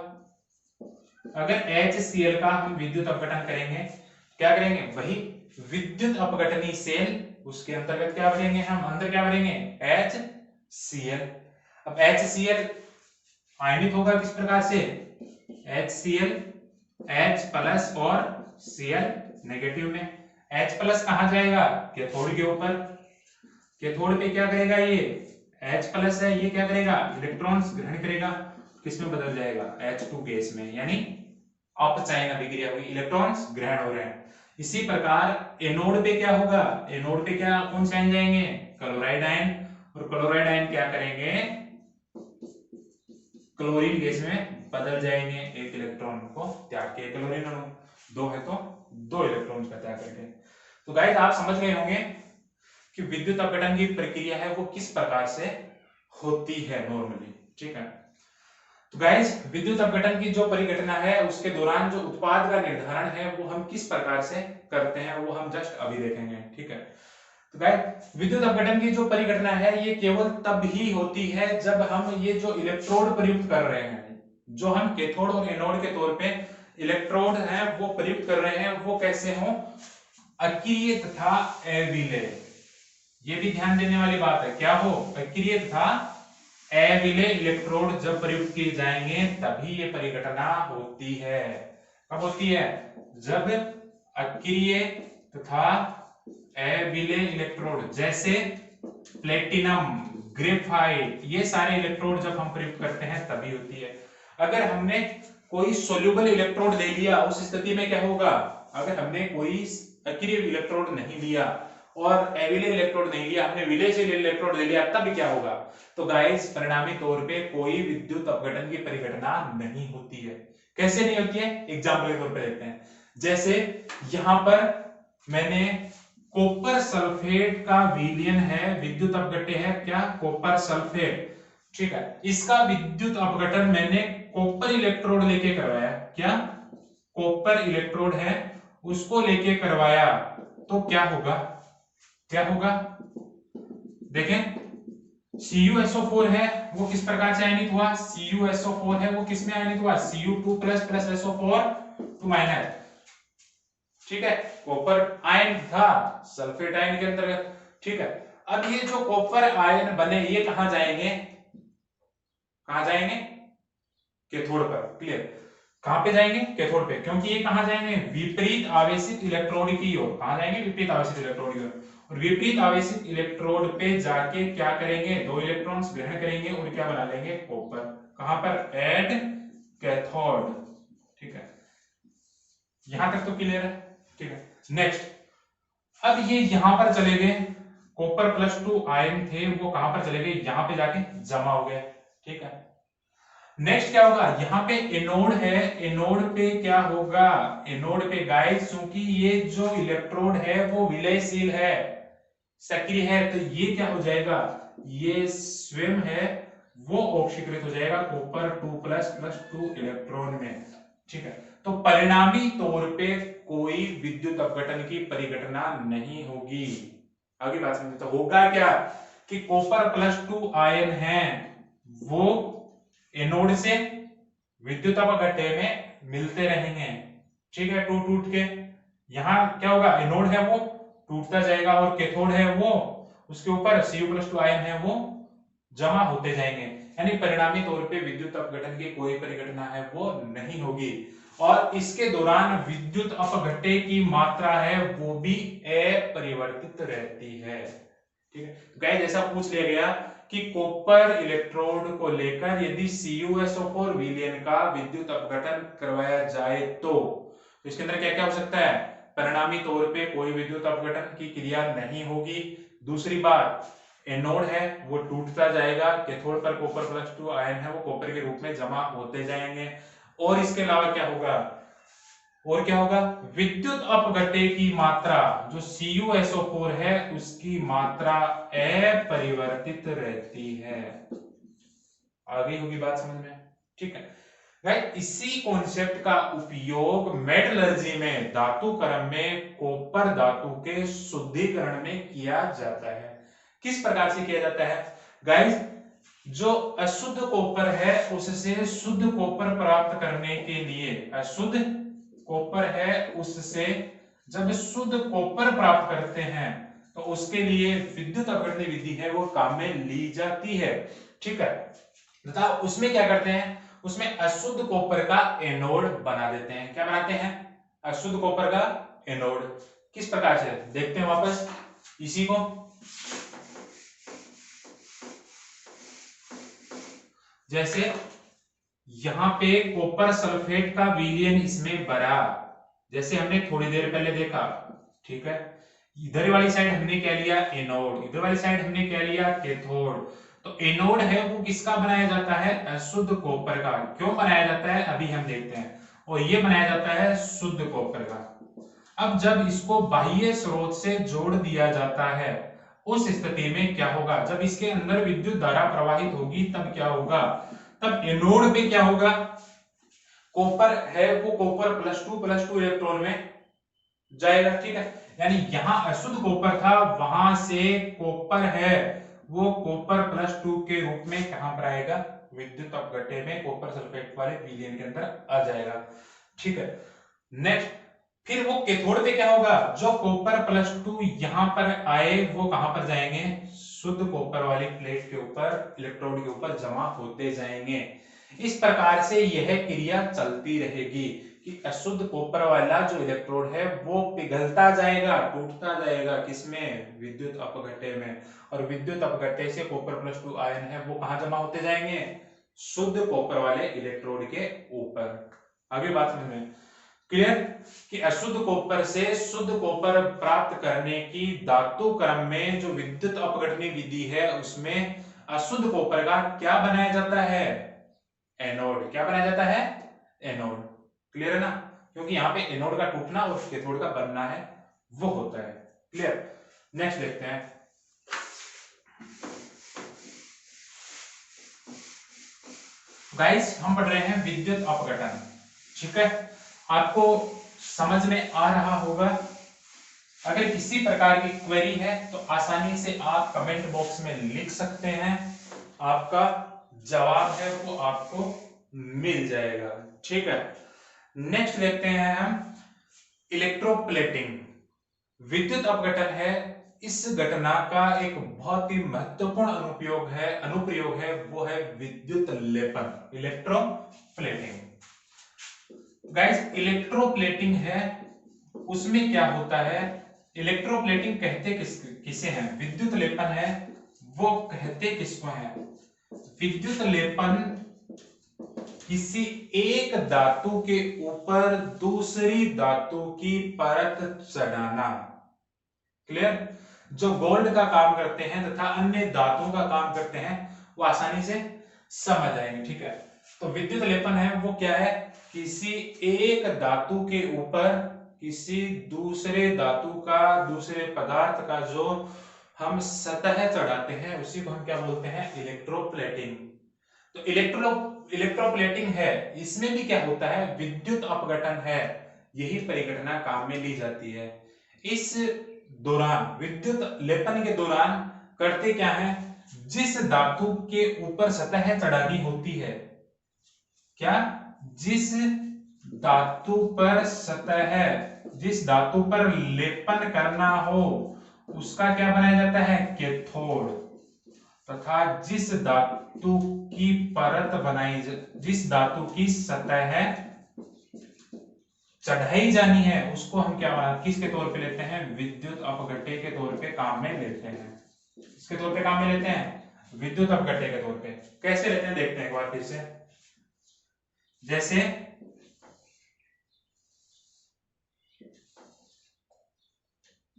अगर HCl का हम विद्युत अपघटन करेंगे, क्या करेंगे, वही विद्युत अपघटनी सेल, उसके अंतर्गत क्या भरेंगे हम, अंदर क्या भरेंगे, HCl। अब HCl आयनित होगा किस प्रकार से, HCl H प्लस और Cl नेगेटिव में। H प्लस कहां जाएगा, कैथोड के ऊपर, कैथोड पे क्या करेगा, ये H प्लस है, ये क्या करेगा, इलेक्ट्रॉन्स ग्रहण करेगा, किसमें बदल जाएगा, H2 गैस में, यानी अपचयन अभिक्रिया हुई, इलेक्ट्रॉन्स ग्रहण हो रहे हैं। इसी प्रकार एनोड पे क्या होगा, एनोड पे क्या कौन से आयन जाएंगे, क्लोराइड आयन, और क्लोराइड आयन क्या करेंगे, क्लोरीन गैस में बदल जाएंगे, एक इलेक्ट्रॉन को त्याग के, क्लोरीन अणु दो है तो दो इलेक्ट्रॉन का त्याग करके। तो गाइस आप समझ गए होंगे कि विद्युत अपघटन की प्रक्रिया है वो किस प्रकार से होती है नॉर्मली, ठीक है। तो गाइस विद्युत अपघटन की जो परिघटना है उसके दौरान जो उत्पाद का निर्धारण है वो हम किस प्रकार से करते हैं वो हम जस्ट अभी देखेंगे, ठीक है। तो गाइस विद्युत अपघटन की जो परिघटना है ये केवल तब ही होती है जब हम ये जो इलेक्ट्रोड प्रयुक्त कर रहे हैं, जो हम कैथोड और एनोड के तौर पे इलेक्ट्रोड हैं वो प्रयुक्त कर रहे हैं, वो कैसे हो, अक्रिय तथा अविलेय। ये भी ध्यान देने वाली बात है, क्या हो, अक्रिय तथा अविलेय इलेक्ट्रोड जब प्रयुक्त किए जाएंगे तभी ये परिघटना होती है। कब होती है, जब अक्रिय तथा अविलेय इलेक्ट्रोड, जैसे प्लेटिनम, ग्रेफाइट, ये सारे इलेक्ट्रोड जब हम प्रयुक्त करते हैं तभी होती है। अगर हमने कोई सोल्यूबल इलेक्ट्रोड ले लिया उस स्थिति में क्या होगा, अगर हमने कोई अक्रिय इलेक्ट्रोड नहीं लिया और अविलेय इलेक्ट्रोड नहीं लिया, हमने विलेयशील इलेक्ट्रोड ले लिया, तब क्या होगा, तो गाइस परिणामी तौर पे कोई विद्युत अपघटन की परिघटना नहीं होती है। कैसे नहीं होती है, एग्जांपल के तौर पे देखते हैं। जैसे यहां पर मैंने कॉपर सल्फेट का विलयन है, विद्युत अपघट्य है क्या, कॉपर सल्फेट, ठीक है। इसका विद्युत अपघटन मैंने कॉपर इलेक्ट्रोड लेके करवाया, क्या, कॉपर इलेक्ट्रोड है उसको लेके करवाया, तो क्या होगा, क्या होगा, देखें CuSO4 है वो किस प्रकार से आयनित हुआ, CuSO4 है वो किस में आयनित हुआ, Cu2 plus plus SO4 2 minus, ठीक है, कॉपर आयन था सल्फेट आयन के अंतर्गत, ठीक है। अब ये जो कॉपर आयन बने ये कहां जाएंगे, कहां जाएंगे, कैथोड पर, क्लियर, कहां पे जाएंगे, कैथोड पे, क्योंकि ये कहां जाएंगे, विपरीत आवेशित इलेक्ट्रोड की ओर, कहां जाएंगे, विपरीत आवेशित इलेक्ट्रोड की ओर, और विपरीत आवेशित इलेक्ट्रोड पे जाके क्या करेंगे, दो इलेक्ट्रॉन्स ग्रहण करेंगे और क्या बना लेंगे, कॉपर, कहां पर, एड कैथोड, ठीक है। यहां तक तो क्लियर है, ठीक है। नेक्स्ट अब ये यहां पर चले गए, कॉपर +2 आयन थे वो कहां पर चले गए, यहां पे जाके जमा हो गए, ठीक है। नेक्स्ट क्या होगा, यहाँ पे एनोड है, एनोड पे क्या होगा, एनोड पे गाइस क्योंकि ये जो इलेक्ट्रोड है वो विलयशील है, सक्रिय है, तो ये क्या हो जाएगा, ये स्वयं है वो ऑक्सीकृत हो जाएगा कॉपर 2++2 इलेक्ट्रॉन में, ठीक है। तो परिणामी तौर पे कोई विद्युत अपघटन की परिघटना नहीं होगी। आगे बात समझते, तो होगा क्या कि कॉपर +2 आयन है वो एनोड से विद्युत अपघट्य में मिलते रहेंगे, ठीक है, टूट टूट के, यहां क्या होगा, एनोड है वो टूटता जाएगा और कैथोड है वो उसके ऊपर Cu+2 आयन है वो जमा होते जाएंगे, यानी परिणामी तौर पे विद्युत अपघटन की कोई परिघटना है वो नहीं होगी। और इसके दौरान विद्युत अपघट्य की मात्रा है वो भी अपरिवर्तित रहती है, ठीक है। तो गाइस जैसा पूछ लिया गया कि कॉपर इलेक्ट्रोड को लेकर यदि CuSO4 विलयन का विद्युत अपघटन करवाया जाए तो इसके अंदर क्या क्या हो सकता है, परिणामी तौर पे कोई विद्युत अपघटन की क्रिया नहीं होगी। दूसरी बात, एनोड है वो टूटता जाएगा, कैथोड पर कॉपर +2 आयन है वो कॉपर के रूप में जमा होते जाएंगे, और इसके अलावा क्या होगा, और क्या होगा, विद्युत अपघट्य की मात्रा जो CuSO4 है उसकी मात्रा अपरिवर्तित रहती है। आ गई होगी बात समझ में, ठीक है। गाइस इसी कॉन्सेप्ट का उपयोग मेटलर्जी में, धातु कर्म में कॉपर धातु के शुद्धिकरण में किया जाता है। किस प्रकार से किया जाता है गाइस, जो अशुद्ध कॉपर है उससे शुद्ध कॉपर प्राप्त करने के लिए, अशुद्ध कॉपर है उससे जब शुद्ध कॉपर प्राप्त करते हैं तो उसके लिए विद्युत अपघटन विधि है वो काम में ली जाती है। ठीक है, तथा उसमें क्या करते हैं, उसमें अशुद्ध कॉपर का एनोड बना देते हैं। क्या बनाते हैं? अशुद्ध कॉपर का एनोड। किस प्रकार से देखते हैं वापस इसी को। जैसे यहां पे कॉपर सल्फेट का विलयन इसमें भरा, जैसे हमने थोड़ी देर पहले देखा। ठीक है, इधर वाली साइड हमने क्या लिया? एनोड। इधर वाली साइड हमने क्या लिया? कैथोड। तो एनोड है वो किसका बनाया जाता है? अशुद्ध कॉपर का। क्यों बनाया जाता है अभी हम देखते हैं। और ये बनाया जाता है शुद्ध कॉपर का। अब जब इसको बाह्य स्रोत से जोड़ दिया जाता है उस स्थिति में क्या होगा? जब इसके अंदर विद्युत धारा प्रवाहित होगी तब क्या होगा? तब एनोड पे क्या होगा? कॉपर है वो कॉपर +2 इलेक्ट्रॉन में जाएगा। ठीक है, यानी यहां अशुद्ध कॉपर था, वहां से कॉपर है वो कॉपर +2 के रूप में कहां पर आएगा? विद्युत अपघट्य में कॉपर सल्फेट वाले विलयन के अंदर आ जाएगा। ठीक है, नेक्स्ट फिर वो कैथोड पे क्या होगा? जो कॉपर +2 यहां पर आए वो कहां पर जाएंगे? शुद्ध कॉपर वाली प्लेट के ऊपर, इलेक्ट्रोड के ऊपर जमा होते जाएंगे। इस प्रकार से यह क्रिया चलती रहेगी कि अशुद्ध कॉपर वाला जो इलेक्ट्रोड है वो पिघलता जाएगा, टूटता जाएगा, किसमें? विद्युत अपघट्य में। और विद्युत अपघट्य से कॉपर +2 आयन है वो कहां जमा होते जाएंगे? शुद्ध कॉपर वाले इलेक्ट्रोड के ऊपर। आगे बात समझ में क्लियर कि अशुद्ध कॉपर से शुद्ध कॉपर प्राप्त करने की धातु क्रम में जो विद्युत अपघटनी विधि है उसमें अशुद्ध कॉपर का क्या बनाया जाता है? एनोड। क्या बनाया जाता है? एनोड। क्लियर है ना, क्योंकि यहाँ पे एनोड का टूटना और कैथोड का बनना है वो होता है। क्लियर, नेक्स्ट देखते हैं। गाइस हम पढ़ रहे हैं विद्युत अपघटन। ठीक है, आपको समझ में आ रहा होगा। अगर किसी प्रकार की क्वेरी है तो आसानी से आप कमेंट बॉक्स में लिख सकते हैं, आपका जवाब है वो आपको मिल जाएगा। ठीक है, नेक्स्ट देखते हैं हम इलेक्ट्रोप्लेटिंग। विद्युत अपघटन है, इस घटना का एक बहुत ही महत्वपूर्ण अनुप्रयोग है वो है विद्युत लेपन, इलेक्ट्रोप्लेटिंग। गाइस इलेक्ट्रोप्लेटिंग है उसमें क्या होता है? इलेक्ट्रोप्लेटिंग कहते किसे हैं? विद्युत लेपन है वो कहते किसको है? विद्युत लेपन किसी एक धातु के ऊपर दूसरी धातु की परत चढ़ाना। क्लियर, जो गोल्ड का काम करते हैं तथा अन्य धातुओं का काम करते हैं वो आसानी से समझ आएंगे। ठीक है, तो विद्युत लेपन है वो क्या है? किसी एक धातु के ऊपर किसी दूसरे धातु का, दूसरे पदार्थ का जो हम सतह चढ़ाते हैं उसी को हम क्या बोलते हैं? इलेक्ट्रोप्लेटिंग। तो इलेक्ट्रोप्लेटिंग है, इसमें भी क्या होता है? विद्युत अपघटन है, यही परिघटना काम में ली जाती है। इस दौरान, विद्युत लेपन के दौरान करते क्या है? जिस धातु के ऊपर सतह चढ़ानी होती है, क्या? जिस धातु पर सतह, जिस धातु पर लेपन करना हो उसका क्या बनाया जाता है? कैथोड। तथा जिस धातु की परत बनाई, जिस धातु की सतह चढ़ाई जानी है उसको हम क्या किसके तौर पे लेते हैं? विद्युत अपघट्य के तौर पे काम में लेते हैं। किसके तौर पे काम में लेते हैं? विद्युत अपघट्य के तौर पे। कैसे लेते हैं देखते हैं एक बार फिर से। जैसे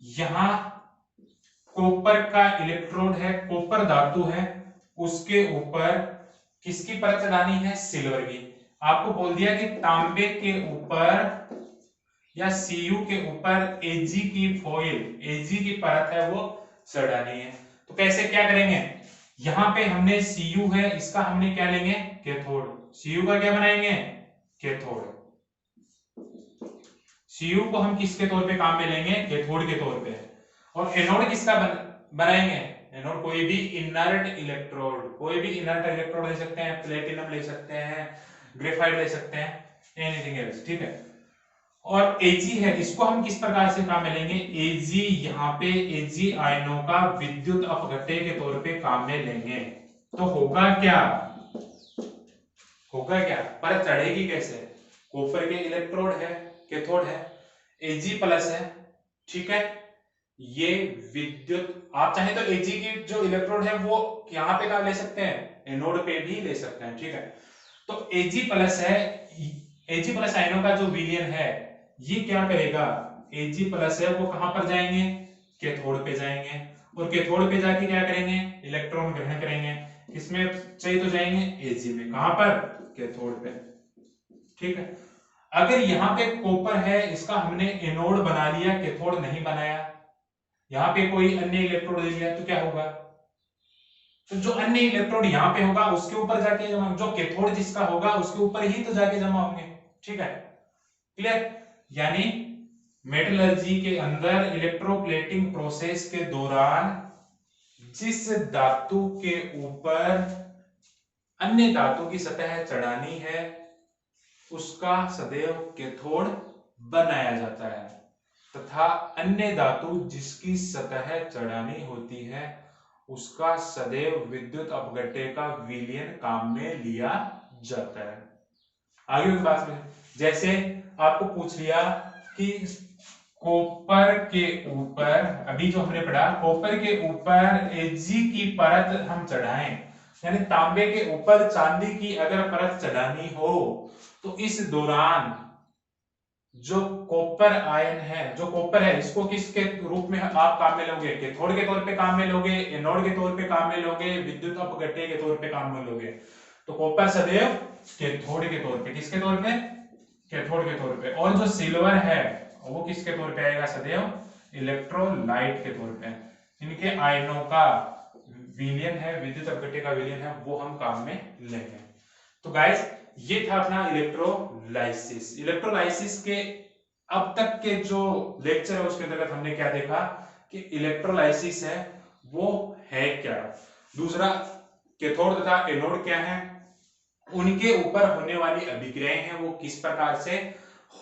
यहां कॉपर का इलेक्ट्रोड है, कॉपर धातु है, उसके ऊपर किसकी परत चढ़ानी है? सिल्वर की। आपको बोल दिया कि तांबे के ऊपर या सीयू के ऊपर एजी की फॉइल, एजी की परत है वो चढ़ानी है। तो कैसे क्या करेंगे? यहां पे हमने सीयू है, इसका हमने क्या लेंगे? कैथोड। सीयू का क्या बनाएंगे? कैथोड। सीयू को हम किसके तौर पे काम में लेंगे? कैथोड के तौर पे। और एनोड किसका बनाएंगे? एनोड कोई भी इनर्ट इलेक्ट्रोड ले सकते हैं, प्लेटिनम ले सकते हैं, ग्रेफाइट ले सकते हैं, एनीथिंग एल्स, ठीक है। और Ag है, इसको हम किस प्रकार से काम में लेंगे? Ag यहाँ पे Ag आयनों का विद्युत अपघट्य के तौर पे काम में लेंगे। तो होगा क्या, पर चढ़ेगी कैसे? कॉपर के इलेक्ट्रोड है, कैथोड है, Ag प्लस है, ठीक है। ये विद्युत, आप चाहे तो Ag की जो इलेक्ट्रोड है वो यहाँ पे काम ले सकते हैं, एनोड पे भी ले सकते हैं, ठीक है। तो Ag प्लस है, Ag प्लस आयनों का जो विलयन है ये क्या करेगा? Ag प्लस है वो कहां पर जाएंगे? कैथोड पे जाएंगे, और कैथोड पे जाके क्या करेंगे? इलेक्ट्रॉन ग्रहण करेंगे। किसमें चाहिए तो जाएंगे? Ag में। कहां पर? कैथोड पे, ठीक है। अगर यहाँ पे कॉपर है, इसका हमने एनोड बना लिया, कैथोड नहीं बनाया, यहाँ पे कोई अन्य इलेक्ट्रोड ले लिया, तो क्या होगा? तो जो अन्य इलेक्ट्रोड यहाँ पे होगा उसके ऊपर जाके जमा, जो कैथोड जिसका होगा उसके ऊपर ही तो जाके जमा होंगे, ठीक है। क्लियर? यानी मेटलर्जी के अंदर इलेक्ट्रोप्लेटिंग प्रोसेस के दौरान जिस धातु के ऊपर अन्य धातु की सतह चढ़ानी है उसका सदैव कैथोड बनाया जाता है, तथा अन्य धातु जिसकी सतह चढ़ानी होती है उसका सदैव विद्युत अपघट्य का विलयन काम में लिया जाता है। आगे की बात में, जैसे आपको पूछ लिया कि कॉपर के ऊपर, अभी जो हमने पढ़ा, कॉपर के ऊपर Ag की परत हम चढ़ाएं, यानी तांबे के ऊपर चांदी की अगर परत चढ़ानी हो तो इस दौरान जो कॉपर आयन है, जो कॉपर है, इसको किसके रूप में आप काम में लोगे? कैथोड के तौर पे काम में लोगे, एनोड के तौर पे काम में लोगे, विद्युत अपघट्य के तौर पे काम में लोगे। तो कॉपर सदैव कैथोड के तौर पे, किसके तौर पे? कैथोड के तौर पे। और जो सिल्वर है वो किसके तौर पे आएगा? सदैव इलेक्ट्रोलाइट के तौर पे। इनके आयनों का विलयन है, विद्युत अपघट्य का विलयन है, वो हम काम में लेंगे। तो गाइस ये था अपना इलेक्ट्रोलाइसिस। इलेक्ट्रोलाइसिस के अब तक के जो लेक्चर है उसके अंतर्गत हमने क्या देखा कि इलेक्ट्रोलाइसिस है वो है क्या, दूसरा कैथोड तथा एनोड क्या है, उनके ऊपर होने वाली अभिक्रियाएं हैं वो किस प्रकार से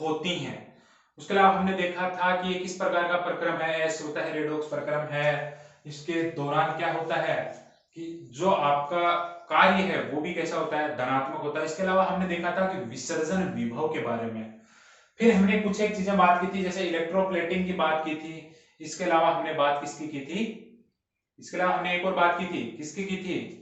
होती हैं। उसके अलावा हमने देखा था कि ये किस प्रकार का प्रक्रम है, ऐसे होता है, रेडॉक्स प्रक्रम है, इसके दौरान क्या होता है कि जो आपका कार्य है वो भी कैसा होता है? धनात्मक होता है। इसके अलावा हमने देखा था कि विसर्जन विभव के बारे में, फिर हमने कुछ एक चीजें बात की थी, जैसे इलेक्ट्रोप्लेटिंग की बात की थी। इसके अलावा हमने बात किसकी की थी? इसके अलावा हमने एक और बात की थी, किसकी की थी?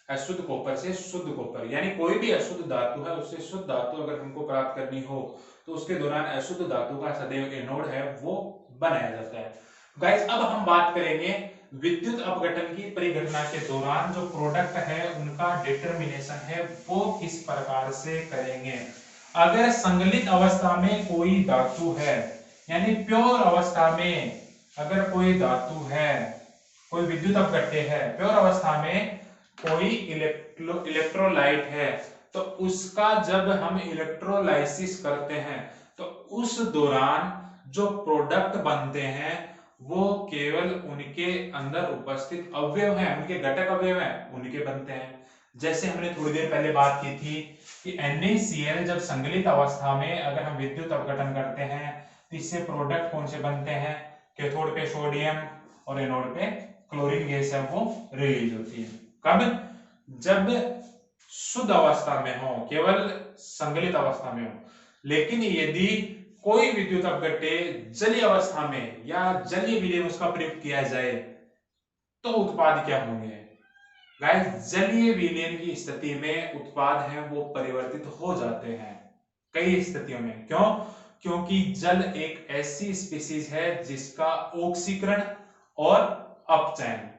अशुद्ध कॉपर से शुद्ध कॉपर, यानी कोई भी अशुद्ध धातु है उससे शुद्ध धातु अगर हमको प्राप्त करनी हो तो उसके दौरान अशुद्ध धातु का सदैव एनोड है वो बनाया जाता है। गाइस अब हम बात करेंगे विद्युत अपघटन की परिघटना के दौरान जो प्रोडक्ट है उनका डिटरमिनेशन है वो किस प्रकार से करेंगे। अगर संगलित अवस्था में कोई धातु है, यानी प्योर अवस्था में अगर कोई धातु है, कोई विद्युत अपघट्य है, प्योर अवस्था में कोई इलेक्ट्रोलाइट है, तो उसका जब हम इलेक्ट्रोलाइसिस करते हैं तो उस दौरान जो प्रोडक्ट बनते हैं वो केवल उनके अंदर उपस्थित अवयव हैं, उनके घटक अवयव हैं, उनके बनते हैं। जैसे हमने थोड़ी देर पहले बात की थी कि NaCl जब संगलित अवस्था में अगर हम विद्युत अपघटन करते हैं तो इससे प्रोडक्ट कौन से बनते हैं? कैथोड पे सोडियम और एनोड पे क्लोरीन गैस है वो रिलीज होती है। कब? जब शुद्ध अवस्था में हो, केवल संगलित अवस्था में हो। लेकिन यदि कोई विद्युत अपघट्य जलीय अवस्था में या जलीय विलयन उसका प्रयोग किया जाए तो उत्पाद क्या होंगे? गाइस जलीय विलयन की स्थिति में उत्पाद हैं वो परिवर्तित हो जाते हैं कई स्थितियों में। क्यों? क्योंकि जल एक ऐसी स्पीसीज है जिसका ऑक्सीकरण और अपचयन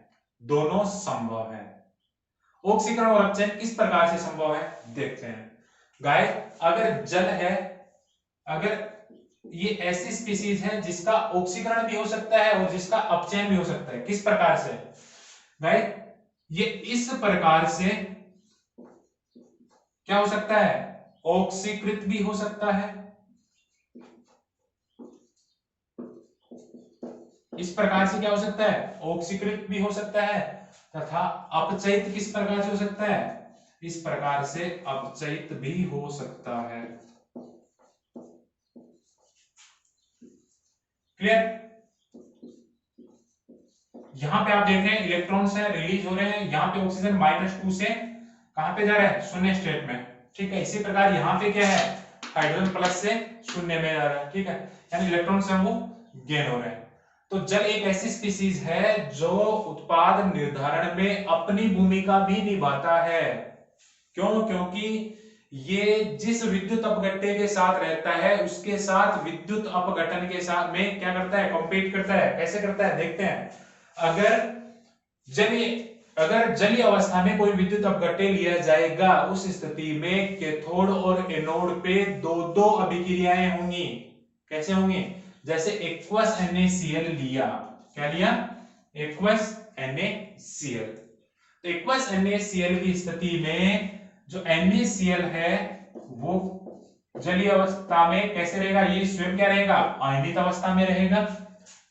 दोनों संभव है। ऑक्सीकरण और अपचयन किस प्रकार से संभव है देखते हैं। गाइस अगर जल है, अगर ये ऐसी स्पीसीज है जिसका ऑक्सीकरण भी हो सकता है और जिसका अपचयन भी हो सकता है, किस प्रकार से? गाइस ये इस प्रकार से क्या हो सकता है? ऑक्सीकृत भी हो सकता है, इस प्रकार से क्या हो सकता है, ऑक्सीकृत भी हो सकता है तथा अपचयित किस प्रकार से हो सकता है, इस प्रकार से अपचयित भी हो सकता है। क्लियर। यहां पे आप देख रहे हैं इलेक्ट्रॉन्स है रिलीज हो रहे हैं, यहां पे ऑक्सीजन -2 से कहां पे जा रहा है, शून्य स्टेट में। ठीक है, इसी प्रकार यहां पे क्या है, हाइड्रोजन प्लस से शून्य में जा रहा है। ठीक है, यानी इलेक्ट्रॉन्स है वो गेन हो रहे हैं। तो जल एक ऐसी स्पीसीज है जो उत्पाद निर्धारण में अपनी भूमिका भी निभाता है। क्यों? क्योंकि ये जिस विद्युत अपघट्य के साथ रहता है उसके साथ विद्युत अपघटन के साथ में क्या करता है, कॉम्पीट करता है। कैसे करता है देखते हैं। अगर जलीय अवस्था में कोई विद्युत अपघट्य लिया जाएगा, उस स्थिति में कैथोड और एनोड पे दो दो अभिक्रियाएं होंगी। कैसे होंगी, जैसे एक्वस NaCl लिया, क्या लिया, एक्वस NaCl। तो एक्वस NaCl की स्थिति में जो NaCl है वो जलीय अवस्था में कैसे रहेगा, ये स्वयं क्या रहेगा, आयनित अवस्था में रहेगा।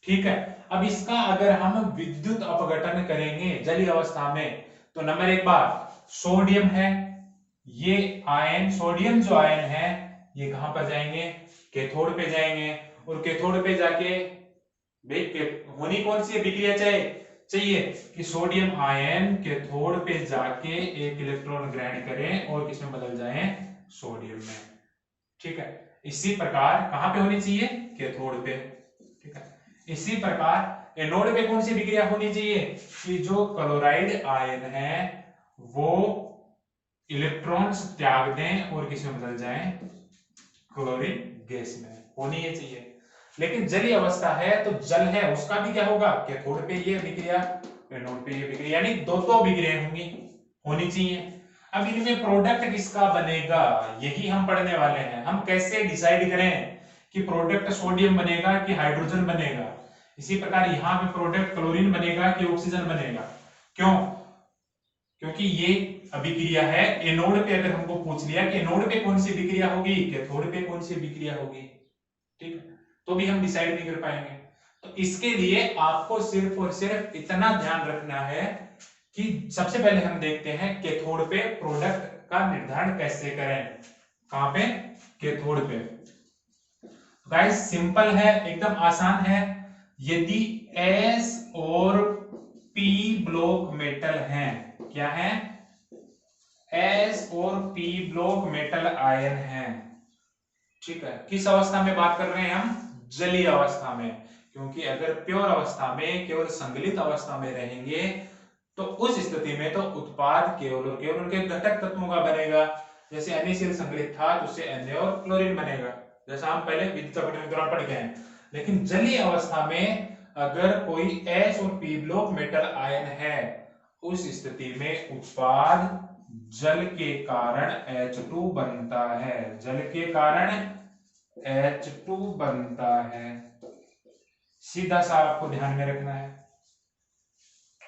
ठीक है, अब इसका अगर हम विद्युत अपघटन करेंगे जलीय अवस्था में, तो नंबर एक बात, सोडियम है, ये आयन, सोडियम जो आयन है ये कहां पर जाएंगे, कैथोड पे जाएंगे, और कैथोड पे जाके होनी कौन सी अभिक्रिया चाहिए कि सोडियम आयन कैथोड पे जाके एक इलेक्ट्रॉन ग्रहण करें और किसमें बदल जाएं, सोडियम में। ठीक है, इसी प्रकार कहां पे होनी चाहिए, कैथोड पे। ठीक है, इसी प्रकार एनोड पे कौन सी अभिक्रिया होनी चाहिए कि जो क्लोराइड आयन है वो इलेक्ट्रॉन्स त्याग दें और किसमें बदल जाएं, क्लोरीन गैस में, होनी ये चाहिए। लेकिन जलीय अवस्था है तो जल है उसका भी क्या होगा, कैथोड पे ये अभिक्रिया, एनोड पे ये अभिक्रिया, यानी दो अभिक्रियाएं होंगी, होनी चाहिए। अब इनमें प्रोडक्ट किसका बनेगा, यही हम पढ़ने वाले हैं। हम कैसे डिसाइड करें कि प्रोडक्ट सोडियम बनेगा कि हाइड्रोजन बनेगा। इसी प्रकार यहां पे प्रोडक्ट क्लोरीन बनेगा कि ऑक्सीजन बनेगा। क्यों? क्योंकि ये अभिक्रिया है। एनोड पे अगर हमको पूछ लिया कि एनोड पे कौन सी अभिक्रिया होगी, कैथोड पे कौन सी अभिक्रिया होगी, ठीक है, तो भी हम डिसाइड नहीं कर पाएंगे। तो इसके लिए आपको सिर्फ और सिर्फ इतना ध्यान रखना है कि सबसे पहले हम देखते हैं कैथोड पे प्रोडक्ट का निर्धारण कैसे करें। कहां पे, कैथोड पे। गाइस सिंपल है, एकदम आसान है। यदि S और P ब्लॉक मेटल हैं, क्या है, S और P ब्लॉक मेटल आयन हैं। ठीक है, किस अवस्था में बात कर रहे हैं हम, जलीय अवस्था में। क्योंकि अगर प्योर अवस्था में, केवल संगलित अवस्था में रहेंगे तो उस स्थिति में तो उत्पाद केवल और केवल उनके घटक तत्वों का बनेगा। जैसे NaCl संगलित था तो उससे Na और क्लोरीन बनेगा, जैसा हम पहले विद्युत अपघटन के दौरान पढ़ गए हैं। लेकिन जलीय अवस्था में अगर कोई S और P ब्लॉक मेटल आयन है, उस स्थिति में उत्पाद जल के कारण H2 बनता है, जल के कारण H2 बनता है। सीधा सा आपको ध्यान में रखना है।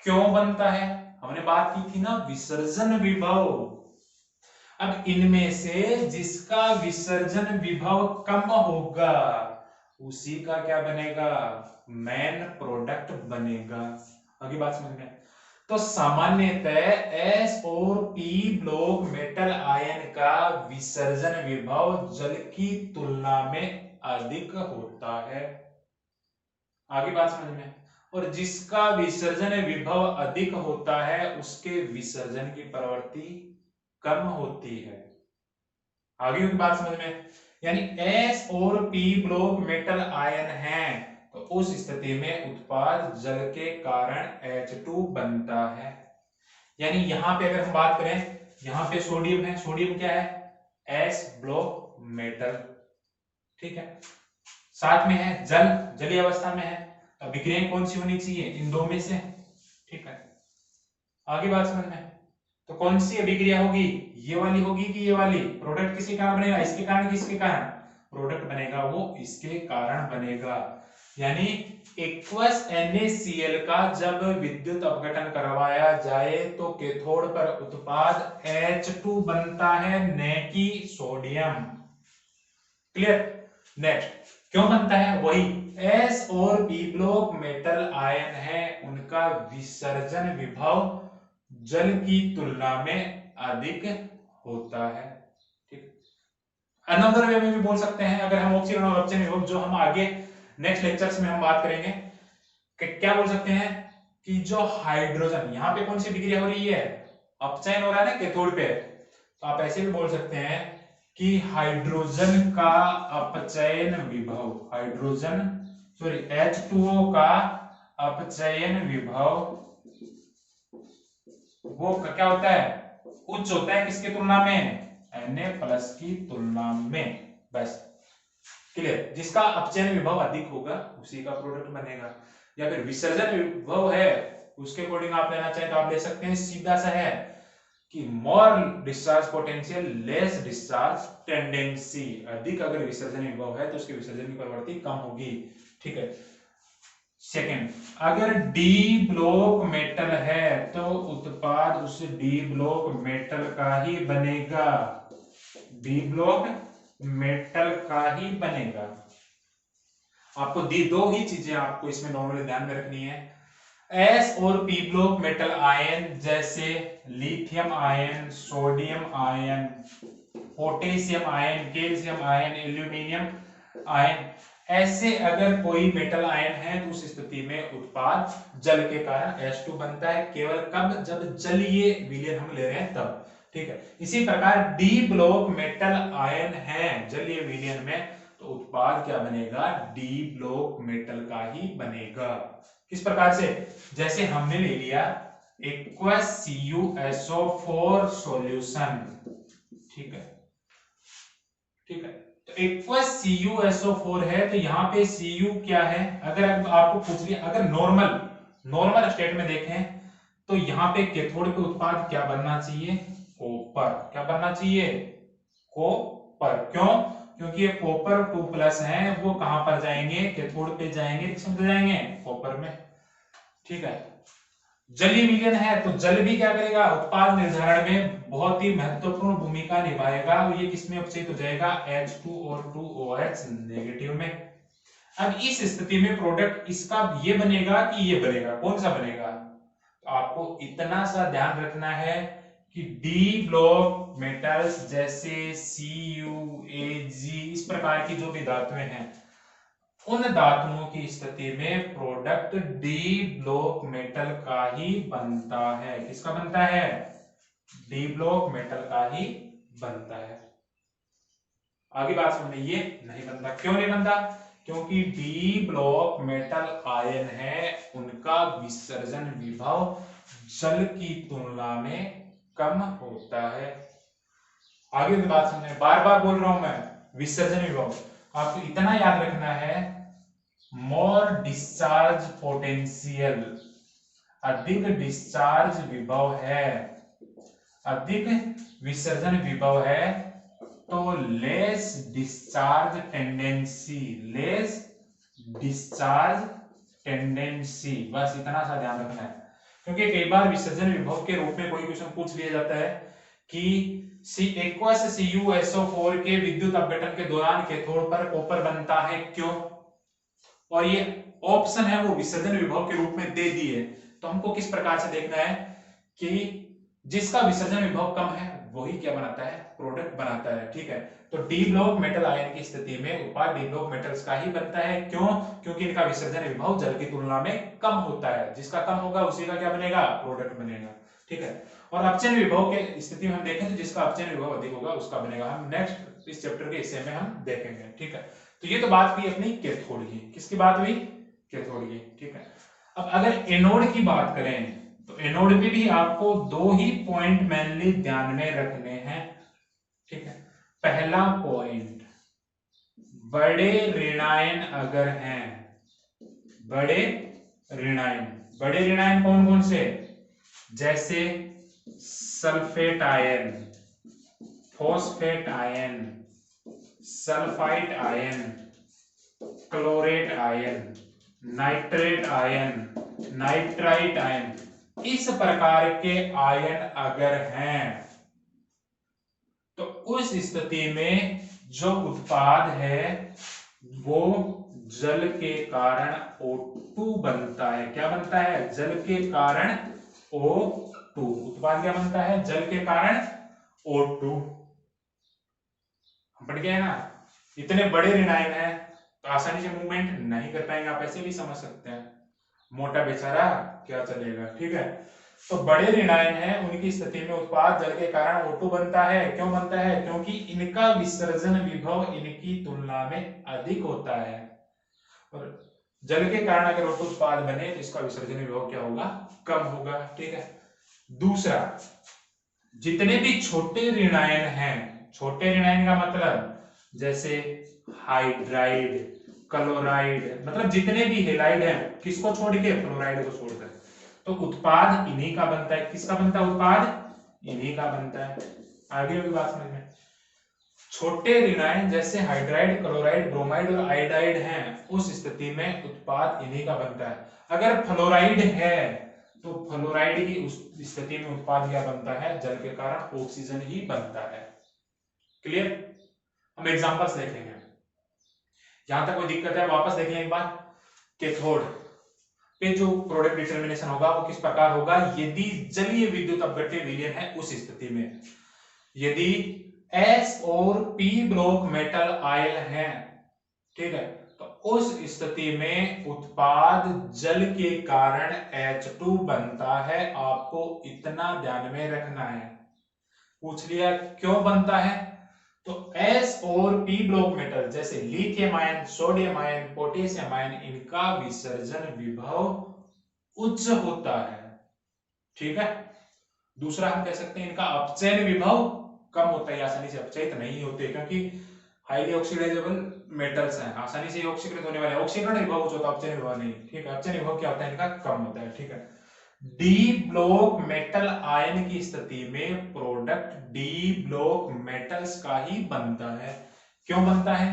क्यों बनता है, हमने बात की थी ना, विसर्जन विभव। अब इनमें से जिसका विसर्जन विभव कम होगा उसी का क्या बनेगा, मेन प्रोडक्ट बनेगा। आगे बात समझ में। तो सामान्यतः S और P ब्लॉक मेटल आयन का विसर्जन विभव जल की तुलना में अधिक होता है। आगे बात समझ में। और जिसका विसर्जन विभव अधिक होता है उसके विसर्जन की प्रवृत्ति कम होती है। आगे की बात समझ में। यानी S और P ब्लॉक मेटल आयन हैं तो उस स्थिति में उत्पाद जल के कारण H2 बनता है। यानी यहां पे अगर हम बात करें, यहां पे सोडियम है, सोडियम क्या है, S ब्लॉक मेटल। ठीक है, साथ में है जल, जलीय अवस्था में है, तो अभिक्रिया कौन सी होनी चाहिए, इन दो में से। ठीक है, आगे बात समझ में। तो कौन सी अभिक्रिया होगी, ये वाली होगी कि ये वाली, प्रोडक्ट किसके कारण बनेगा, इसके कारण, किसके कारण प्रोडक्ट बनेगा, वो इसके कारण बनेगा। यानी एक्वस NaCl का जब विद्युत अपघटन करवाया जाए तो कैथोड पर उत्पाद H2 बनता है, न कि सोडियम। क्लियर। नेक्स्ट, क्यों बनता है, वही एस और पी ब्लॉक मेटल आयन है, उनका विसर्जन विभव जल की तुलना में अधिक होता है। ठीक, अनदर वे में भी बोल सकते हैं, अगर हम ऑक्सीजन और अपचयन विभव जो हम आगे नेक्स्ट लेक्चर्स में हम बात करेंगे कि क्या बोल सकते हैं कि जो हाइड्रोजन, यहाँ पे कौन सी डिग्री हो रही है, अपचयन हो रहा है ना कैथोड पे, तो आप ऐसे भी बोल सकते हैं कि हाइड्रोजन का अपचयन विभव, हाइड्रोजन सॉरी H2O का अपचयन विभव वो क्या होता है, उच्च होता है किसकी तुलना में, Na+ की तुलना में। बस क्लियर, जिसका अपचयन विभव अधिक होगा उसी का प्रोडक्ट बनेगा। या फिर विसर्जन विभव है उसके अकॉर्डिंग आप लेना चाहें तो आप ले सकते हैं, सीधा सा है कि more discharge potential less discharge tendency, अधिक अगर विसर्जन विभव है तो उसके विसर्जन की प्रवृत्ति कम होगी। ठीक है। सेकंड, अगर डी ब्लॉक मेटल है तो उत्पाद उस डी ब्लॉक मेटल का ही बनेगा, डी ब्लॉक मेटल का ही बनेगा। आपको दी दो ही चीजें आपको इसमें नॉर्मली ध्यान में रखनी है, एस और पी ब्लॉक मेटल आयन जैसे lithium ion, sodium ion, potassium ion, calcium ion, aluminium ion, ऐसे अगर कोई मेटल आयन है तो उस स्थिति में उत्पाद जल के कारण H2 बनता है। केवल कब, जब जलीय विलयन हम ले रहे हैं तब। ठीक है। इसी प्रकार डी ब्लॉक मेटल आयन है जलीय विलयन में तो उत्पाद क्या बनेगा, डी ब्लॉक मेटल का ही बनेगा। किस प्रकार से, जैसे हमने ले लिया एक्वस CuSO4 सॉल्यूशन। ठीक है, ठीक है, तो एक्वस CuSO4 है तो यहाँ पे Cu क्या है, अगर आपको पूछ लिया, अगर नॉर्मल स्टेट में देखें तो यहाँ पे कैथोड पे उत्पाद क्या बनना चाहिए, कॉपर। क्या बनना चाहिए, कॉपर। क्यों, क्योंकि ये कॉपर 2+ है, वो कहां पर जाएंगे, कैथोड पे जाएंगे, किसमें जाएंगे, कॉपर में। ठीक है। जलीय विलयन है तो जल भी क्या करेगा, उत्पाद निर्धारण में बहुत ही महत्वपूर्ण भूमिका निभाएगा, और ये किसमें अपचयित हो जाएगा, H2 और 2OH नेगेटिव में। अब इस स्थिति में प्रोडक्ट इसका ये बनेगा कि ये बनेगा, कौन सा बनेगा, तो आपको इतना सा ध्यान रखना है कि डी ब्लॉक मेटल्स जैसे Cu, Ag, इस प्रकार की जो भी धातुएं हैं, उन धातुओं की स्थिति में प्रोडक्ट डी ब्लॉक मेटल का ही बनता है। किसका बनता है, डी ब्लॉक मेटल का ही बनता है। आगे बात समझ, ये नहीं बनता। क्यों नहीं बनता, क्योंकि डी ब्लॉक मेटल आयन है, उनका विसर्जन विभव जल की तुलना में कम होता है। आगे की बात समझे, बार बार बोल रहा हूं मैं, विसर्जन विभव आपको इतना याद रखना है, मोर डिस्चार्ज पोटेंशियल, अधिक डिस्चार्ज विभव है, अधिक विसर्जन विभव है तो less discharge tendency, less discharge tendency. बस इतना सा ध्यान रखना है, क्योंकि कई बार विसर्जन विभव के रूप में कोई क्वेश्चन पूछ लिया जाता है कि एक्वस CuSO4 के विद्युत अपघटन के दौरान कैथोड पर कॉपर बनता है, क्यों, और ये ऑप्शन है वो विसर्जन विभव के रूप में दे दिए, तो हमको किस प्रकार से देखना है कि जिसका विसर्जन विभव कम है वही क्या बनाता है, प्रोडक्ट बनाता है। ठीक है, तो डी ब्लॉक मेटल आयन की स्थिति में उत्पाद डी ब्लॉक मेटल्स का ही बनता है। क्यों, क्योंकि इनका विसर्जन विभव जल की तुलना में कम होता है, जिसका कम होगा उसी का क्या बनेगा, प्रोडक्ट बनेगा। ठीक है, और अपचयन विभव के स्थिति में हम देखें तो जिसका अपचयन विभव अधिक होगा उसका बनेगा। हम नेक्स्ट इस चैप्टर के हिस्से में हम देखेंगे। ठीक है, तो ये तो बात हुई अपनी कैथोड की, किसकी बात हुई, कैथोड की। ठीक है, अब अगर एनोड की बात करें तो एनोड पे भी आपको दो ही पॉइंट मेनली ध्यान में रखने हैं। ठीक है, पहला पॉइंट, बड़े ऋणायन अगर हैं, बड़े ऋणायन कौन कौन से, जैसे sulphate ion, phosphate ion, sulphide ion, chlorate ion, nitrate ion, nitrite ion, इस प्रकार के आयन अगर हैं तो उस स्थिति में जो उत्पाद है वो जल के कारण O2 बनता है। क्या बनता है? जल के कारण O2। उत्पाद क्या बनता है? जल के कारण O2। बढ़ गया है ना? इतने बड़े ऋणायन है तो आसानी से मूवमेंट नहीं कर पाएंगे, आप ऐसे भी समझ सकते हैं, मोटा बेचारा क्या चलेगा। ठीक है, तो बड़े ऋणायन है उनकी स्थिति में उत्पाद जल के कारण O2 बनता है। क्यों बनता है? क्योंकि इनका विसर्जन विभव इनकी तुलना में अधिक होता है, और जल के कारण अगर O2 उत्पाद बने तो इसका विसर्जन विभव क्या होगा? कम होगा। ठीक है, दूसरा, जितने भी छोटे ऋणायन हैं, छोटे ऋणायन का मतलब जैसे हाइड्राइड, क्लोराइड, मतलब जितने भी हेलाइड हैं, किसको छोड़ के? फ्लोराइड को छोड़कर, तो उत्पाद इन्हीं का बनता है। किसका बनता है? उत्पाद इन्हीं का बनता है। आगे होगी बात समझ में। छोटे ऋणायन जैसे हाइड्राइड, क्लोराइड, ब्रोमाइड और आयोडाइड हैं, उस स्थिति में उत्पाद इन्हीं का बनता है। अगर फ्लोराइड है तो फ्लोराइड की उस स्थिति में उत्पाद क्या बनता है? जल के कारण ऑक्सीजन ही बनता है। क्लियर? हम एग्जांपल्स देखेंगे। यहां तक कोई दिक्कत है? वापस देख लें एक बार। कैथोड पे जो प्रोडक्ट डिटर्मिनेशन होगा वो किस प्रकार होगा? यदि जलीय विद्युत अपघट्य विलयन है उस स्थिति में, यदि S और P ब्लॉक मेटल आयल हैं, ठीक है, तो उस स्थिति में उत्पाद जल के कारण H2 बनता है। आपको इतना ध्यान में रखना है। पूछ लिया क्यों बनता है, तो S और P ब्लॉक मेटल जैसे lithium ion, sodium ion, potassium ion, इनका विसर्जन विभव उच्च होता है। ठीक है, दूसरा हम कह सकते हैं इनका अपचयन विभव कम होता है, आसानी से अपचयित नहीं होते, क्योंकि हाईली ऑक्सीडाइजेबल मेटल्स हैं, आसानी से ऑक्सीकृत होने वाले। ऑक्सीकरण विभव उच्च होता है, अपचयन विभव नहीं। ठीक है, अपचयन विभव क्या होता है? इनका कम होता है। ठीक है, डी ब्लॉक मेटल आयन की स्थिति में प्रोडक्ट डी ब्लॉक मेटल्स का ही बनता है। क्यों बनता है?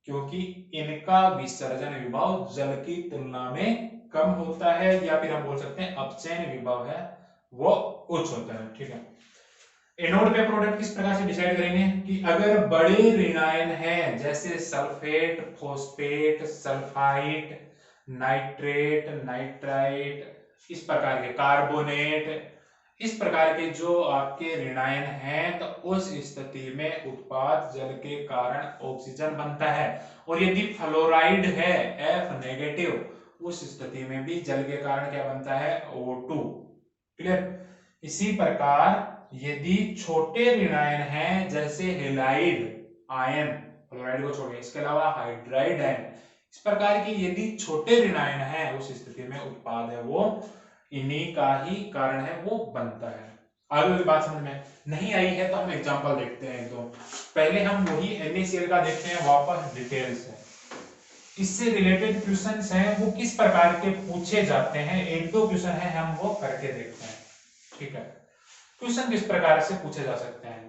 क्योंकि इनका विसर्जन विभव जल की तुलना में कम होता है, या फिर हम बोल सकते हैं अपचयन विभव है वो उच्च होता है। ठीक है, एनोड पे प्रोडक्ट किस प्रकार से डिसाइड करेंगे कि अगर बड़े ऋणायन हैं जैसे sulphate, phosphate, sulphite, nitrate, nitrite, इस प्रकार के कार्बोनेट, इस प्रकार के जो आपके ऋणायन हैं, तो उस स्थिति में उत्पाद जल के कारण ऑक्सीजन बनता है। और यदि फ्लोराइड है, F नेगेटिव, उस स्थिति में भी जल के कारण क्या बनता है? O2। क्लियर? इसी प्रकार यदि छोटे ऋणायन हैं जैसे हेलाइड आयन, फ्लोराइड को छोड़िए, इसके अलावा हाइड्राइड आयन, इस प्रकार की यदि छोटे ऋणायन हैं, उस स्थिति में उत्पाद है वो इन्हीं का ही कारण है वो बनता है। आगे की बात समझ में नहीं आई है तो हम एग्जांपल देखते हैं। तो पहले हम वही NaCl का देखते हैं वापस डिटेल से। इससे रिलेटेड क्वेश्चंस हैं वो किस प्रकार के पूछे जाते हैं, एक दो क्वेश्चन है हम वो करके देखते हैं। ठीक है, क्वेश्चन किस प्रकार से पूछे जा सकते हैं?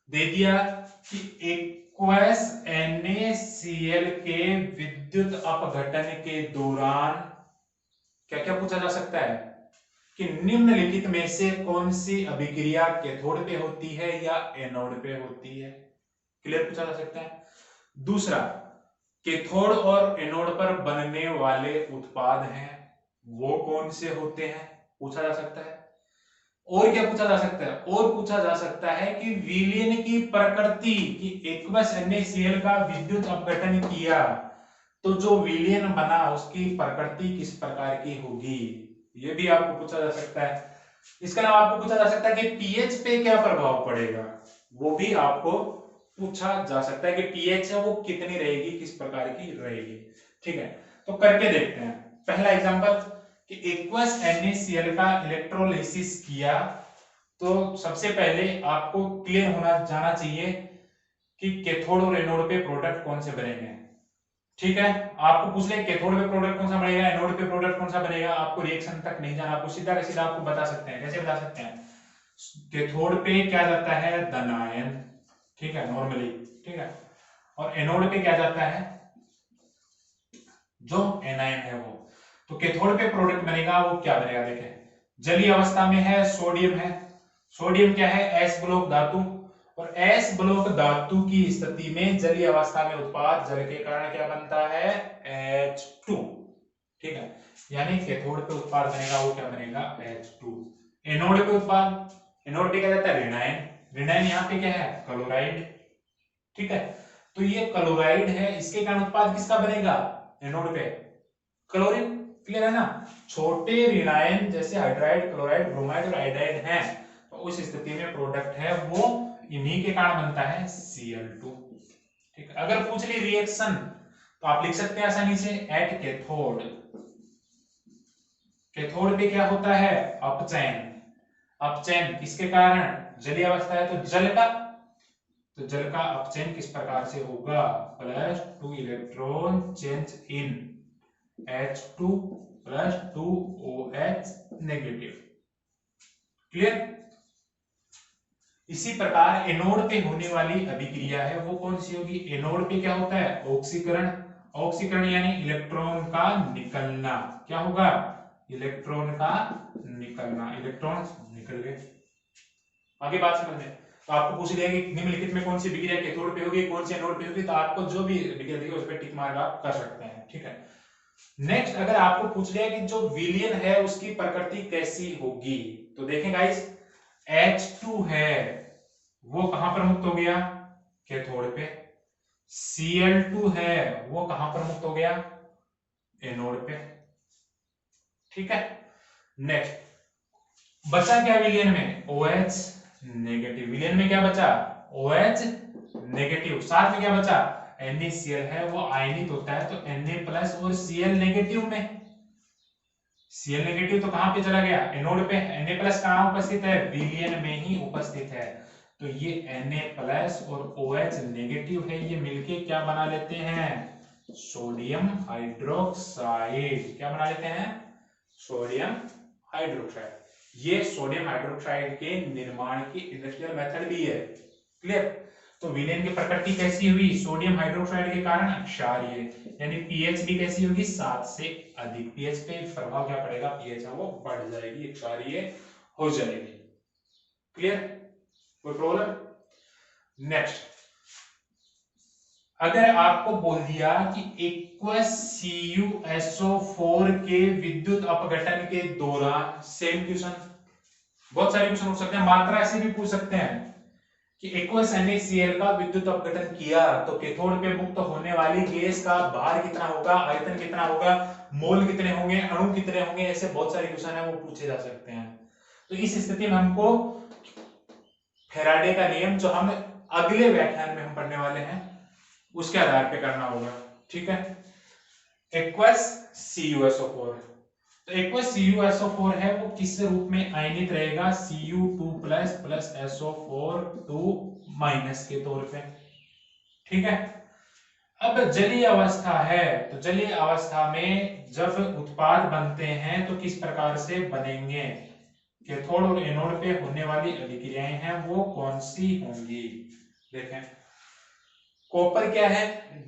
दे दिया कि एक्वस NaCl के विद्युत अपघटन के दौरान क्या क्या पूछा जा सकता है कि निम्नलिखित में से कौन सी अभिक्रिया कैथोड पे होती है या एनोड पे होती है? क्लियर, पूछा जा सकता है। दूसरा, कैथोड और एनोड पर बनने वाले उत्पाद हैं वो कौन से होते हैं? पूछा जा सकता है। और क्या पूछा जा सकता है? और पूछा जा सकता है कि विलयन की प्रकृति, कि एक्वस NaCl का विद्युत अपघटन किया तो जो विलयन बना उसकी प्रकृति किस प्रकार की होगी, ये भी आपको पूछा जा सकता है। इसके अलावा आपको पूछा जा सकता है कि पीएच पे क्या प्रभाव पड़ेगा, वो भी आपको पूछा जा सकता है कि पीएच है वो कितनी रहेगी, किस प्रकार की रहेगी। ठीक है, तो करके देखते हैं। पहला एग्जांपल कि एक्वस NaCl का इलेक्ट्रोलिसिस किया, तो सबसे पहले आपको क्लियर होना जाना चाहिए कि कैथोड और एनोड पे प्रोडक्ट कौन से बनेंगे। ठीक है, आपको पूछ ले कैथोड पे प्रोडक्ट कौन सा बनेगा, एनोड पे प्रोडक्ट कौन सा बनेगा, आपको रिएक्शन तक नहीं जाना, आपको सीधा का सीधा आपको बता सकते हैं। कैसे बता सकते हैं? कैथोड पे क्या जाता है? धन आयन, ठीक है, नॉर्मली, ठीक है, और एनोड पे क्या जाता है? जो एनायन है वो। तो कैथोड पे प्रोडक्ट बनेगा वो क्या बनेगा? देखें, जलीय अवस्था में है, सोडियम है। सोडियम क्या है? S ब्लॉक धातु, और S ब्लॉक धातु की स्थिति में जलीय अवस्था में उत्पाद जल के कारण क्या बनता है? H2, ठीक है। यानी कैथोड पे उत्पाद बनेगा वो क्या बनेगा, H2। एनोड पे उत्पाद, एनोड पे क्या जाता है, ऋणायन, ऋणायन यहाँ पे क्या है, क्लोराइड, ठीक है। तो ये क्लोराइड है, इसके कारण उत्पाद किसका बनेगा, एनोड पे क्लोरीन, क्लियर है ना। छोटे ऋणायन जैसे हाइड्राइड, क्लोराइड, ब्रोमाइड और आयोडाइड हैं, तो उस स्थिति में प्रोडक्ट है वो इन्हीं के कारण बनता है Cl2, ठीक है। अगर पूछ ली रिएक्शन तो आप लिख सकते हैं आसानी से, एट कैथोड, कैथोड पे क्या होता है, अपचयन, अपचयन किसके कारण, जलीय अवस्था है तो जल का, तो जल का अपचयन किस प्रकार से होगा, +2 electron change in H2 + 2OH negative, clear. इसी प्रकार एनोड पे होने वाली अभिक्रिया है वो कौन सी होगी, एनोड पे क्या होता है, ऑक्सीकरण, ऑक्सीकरण यानी इलेक्ट्रॉन का निकलना, क्या होगा, इलेक्ट्रॉन का निकलना, इलेक्ट्रॉन निकल गए। आगे बात समझ में, तो आपको पूछ लिया कि निम्नलिखित में कौन सी विक्रिया कैथोड पे होगी, कौन सी एनोड पे होगी, तो आपको जो भी विक्रिया दिखेगी उस पर टिक मार्क आप कर सकते हैं, ठीक है। नेक्स्ट अगर आपको पूछ लिया कि जो विलयन है उसकी प्रकृति कैसी होगी, तो देखें गाइस, H2 है वो कहां पर मुक्त हो गया, कैथोड पे, Cl2 है वो कहां पर मुक्त हो गया, एनोड पे, ठीक है। नेक्स्ट बचा क्या विलयन में, OH नेगेटिव, विलयन में क्या बचा, OH नेगेटिव, साथ में क्या बचा, NaCl है वो आयनित होता है, तो Na+ और Cl नेगेटिव में, Cl नेगेटिव तो कहां पे चला गया, एनोड पे, Na+ कहां उपस्थित है, विलयन में ही उपस्थित है, तो ये Na+ और OH नेगेटिव है, ये मिलके क्या बना लेते हैं, सोडियम हाइड्रोक्साइड, क्या बना लेते हैं, सोडियम हाइड्रोक्साइड। ये सोडियम हाइड्रोक्साइड के निर्माण की इंडस्ट्रियल मेथड भी है, क्लियर। तो विलयन की प्रकृति कैसी हुई, सोडियम हाइड्रोक्साइड के कारण क्षारीय, यानी पीएच भी कैसी होगी, 7 से अधिक, पीएच पे प्रभाव क्या पड़ेगा, पीएच है वो बढ़ जाएगी, क्षारीय हो जाएगी, क्लियर, कोई प्रॉब्लम। नेक्स्ट अगर आपको बोल दिया कि एक्वस CuSO4 के विद्युत अपघटन के दौरान, सेम क्वेश्चन, बहुत सारे क्वेश्चन पूछ सकते हैं, मात्रा ऐसे भी पूछ सकते हैं कि एक्वस NaCl का विद्युत अपघटन किया तो कैथोड पे मुक्त होने वाली गैस का भार कितना होगा, आयतन कितना होगा, मोल कितने होंगे, अणु कितने होंगे, ऐसे बहुत सारे क्वेश्चन है वो पूछे जा सकते हैं। तो इस स्थिति में हमको फैराडे का नियम जो हम अगले व्याख्यान में हम पढ़ने वाले हैं उसके आधार पे करना होगा, ठीक है। एक्वस CuSO4, तो एक्वस CuSO4 है वो किस रूप में आयनित रहेगा, Cu2+ SO4 2- के तौर पे, ठीक है। अब जलीय अवस्था है, तो जलीय अवस्था में जब उत्पाद बनते हैं तो किस प्रकार से बनेंगे, कैथोड और एनोड पे होने वाली अभिक्रियाएं हैं वो कौन सी होंगी, देखें। कॉपर क्या है,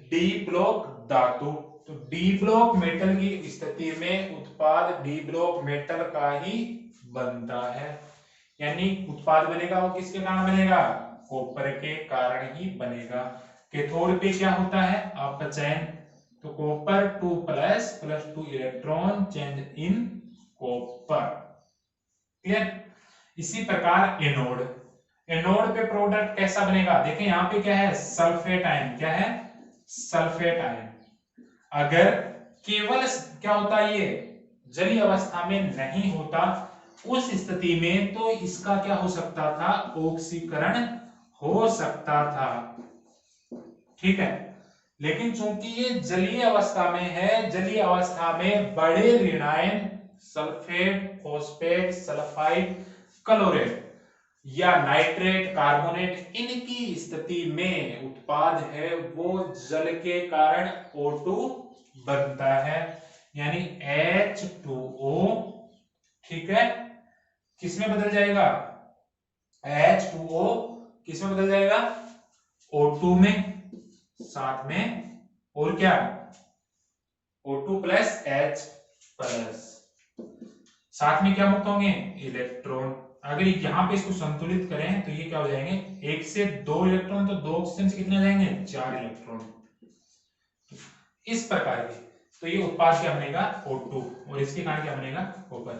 डी ब्लॉक धातु, तो डी ब्लॉक मेटल की स्थिति में उत्पाद डी ब्लॉक मेटल का ही बनता है, यानी उत्पाद बनेगा वो किसके कारण बनेगा, कॉपर के कारण ही बनेगा। कैथोड पे क्या होता है, अपचयन, तो copper 2+ +2 electron change in copper, clear. इसी प्रकार एनोड, एनोड पे प्रोडक्ट कैसा बनेगा, देखें यहाँ पे क्या है, सल्फेट आयन, क्या है, सल्फेट आयन। अगर केवल क्या होता है, ये जलीय अवस्था में नहीं होता, उस स्थिति में तो इसका क्या हो सकता था, ऑक्सीकरण हो सकता था, ठीक है। लेकिन चूंकि ये जलीय अवस्था में है, जलीय अवस्था में बड़े ऋणायन सल्फेट, फॉस्फेट, सल्फाइड, क्लोरेट या नाइट्रेट, कार्बोनेट, इनकी स्थिति में उत्पाद है वो जल के कारण O2 बनता है, यानी H2O, ठीक है, किसमें बदल जाएगा, H2O किसमें बदल जाएगा, O2 में, साथ में और क्या, O2 + H+, साथ में क्या मुक्त होंगे, इलेक्ट्रॉन। अगर यहां पे इसको संतुलित करें तो ये क्या हो जाएंगे, 1 से 2 इलेक्ट्रॉन, तो 2 ऑक्सीजन से कितने जाएंगे, 4 इलेक्ट्रॉन, इस प्रकार के। तो ये उत्पाद क्या बनेगा O2 और इसके कारण क्या बनेगा कॉपर।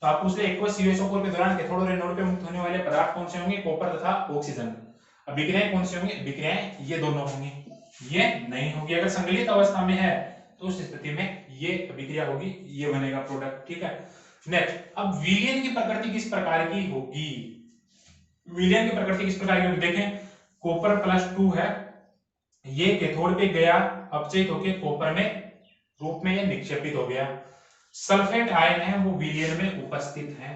तो आप पूछ रहे एक्वस CuSO4 के दौरान कैथोड और एनोड पे मुक्त होने वाले पदार्थ कौन से होंगे, कॉपर तथा ऑक्सीजन। अब विक्रियाएं कौन सी होंगी, विक्रियाएं ये दोनों होंगी, ये नहीं होगी। अगर संगलित अवस्था में है तो उस स्थिति में ये विक्रिया होगी, ये बनेगा प्रोडक्ट, ठीक है। नेक्स्ट, अब विलयन की प्रकृति किस प्रकार की होगी, विलयन की प्रकृति किस प्रकार की होगी, देखें कॉपर +2 है, ये कैथोड पे गया, अपचयित होकर कॉपर में रूप में ये निक्षेपित हो गया। सल्फेट आयन है वो विलयन में उपस्थित है,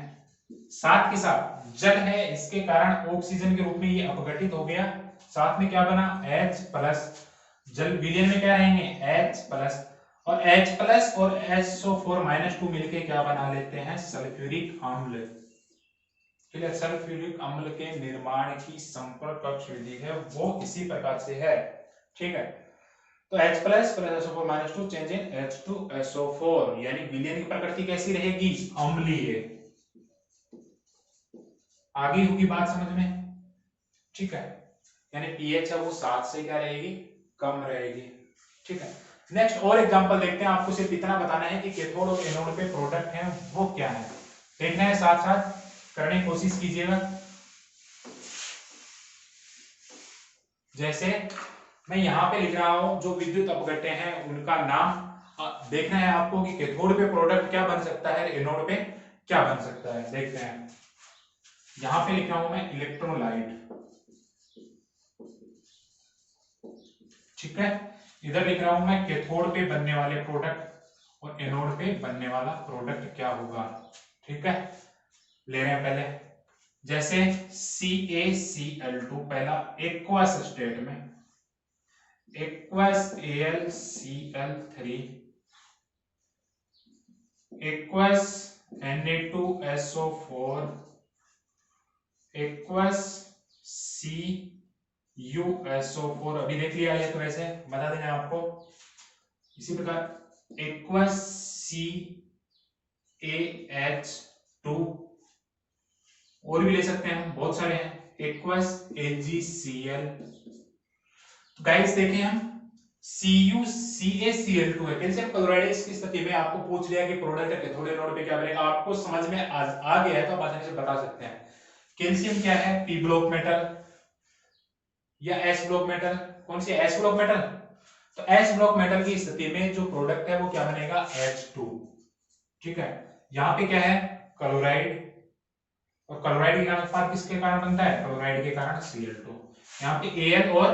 साथ के साथ जल है, इसके कारण ऑक्सीजन के रूप में ये अपघटित हो गया, साथ में क्या बना H+, जल विलयन में क्या रहेंगे H+, और H+ और SO4- मिलके क्या बना लेते हैं सल्फ्यूरिक अम्ल। सल्फ्यूरिक अम्ल के निर्माण की संपर्क कक्ष विधि है वो इसी प्रकार से है, ठीक है। तो H+ + SO4- change in H2SO4, यानी विलयन की प्रकृति कैसी रहेगी अम्लीय। आगे होगी बात समझ में, ठीक है, यानी pH है वो 7 से क्या रहेगी कम रहेगी, ठीक है। नेक्स्ट और एग्जांपल देखते हैं, आपको सिर्फ इतना बताना है कि कैथोड और एनोड पे प्रोडक्ट है वो क्या है, देखना है, साथ साथ करने की कोशिश कीजिएगा। जैसे मैं यहाँ पे लिख रहा हूं जो विद्युत अपघट्य हैं उनका नाम, देखना है आपको कि कैथोड पे प्रोडक्ट क्या बन सकता है, एनोड पे क्या बन सकता है, देखते हैं। यहां पे लिख रहा हूं मैं इलेक्ट्रोलाइट, ठीक है, इधर लिख रहा हूं मैं कैथोड पे बनने वाले प्रोडक्ट और एनोड पे बनने वाला प्रोडक्ट क्या होगा, ठीक है। ले रहे हैं पहले, जैसे CaCl2 पहला एक्वस स्टेट में, aqueous AlCl3, aqueous Na2SO4, aqueous CuSO4, अभी देख लिया है तो वैसे बता देंगे आपको। इसी प्रकार एक्वस CaH2, और भी ले सकते हैं, बहुत सारे हैं, एक्वस AgCl। तो गाइस देखें हम CuCaCl2 है, कैल्शियम क्लोराइड की स्थिति में आपको पूछ लिया कि प्रोडक्ट कैथोड एनोड पे क्या बनेगा, आपको समझ में आ गया है तो आप आसानी से बता सकते हैं। कैल्शियम क्या है P ब्लॉक मेटल या S ब्लॉक मेटल, कौन सी S ब्लॉक मेटल, तो S ब्लॉक मेटल की स्थिति में जो प्रोडक्ट है वो क्या बनेगा H2, ठीक है। यहाँ पे क्या है क्लोराइड, और क्लोराइड के कारण उत्पाद किसके कारण बनता है, क्लोराइड के कारण Cl2, यहाँ पे Al और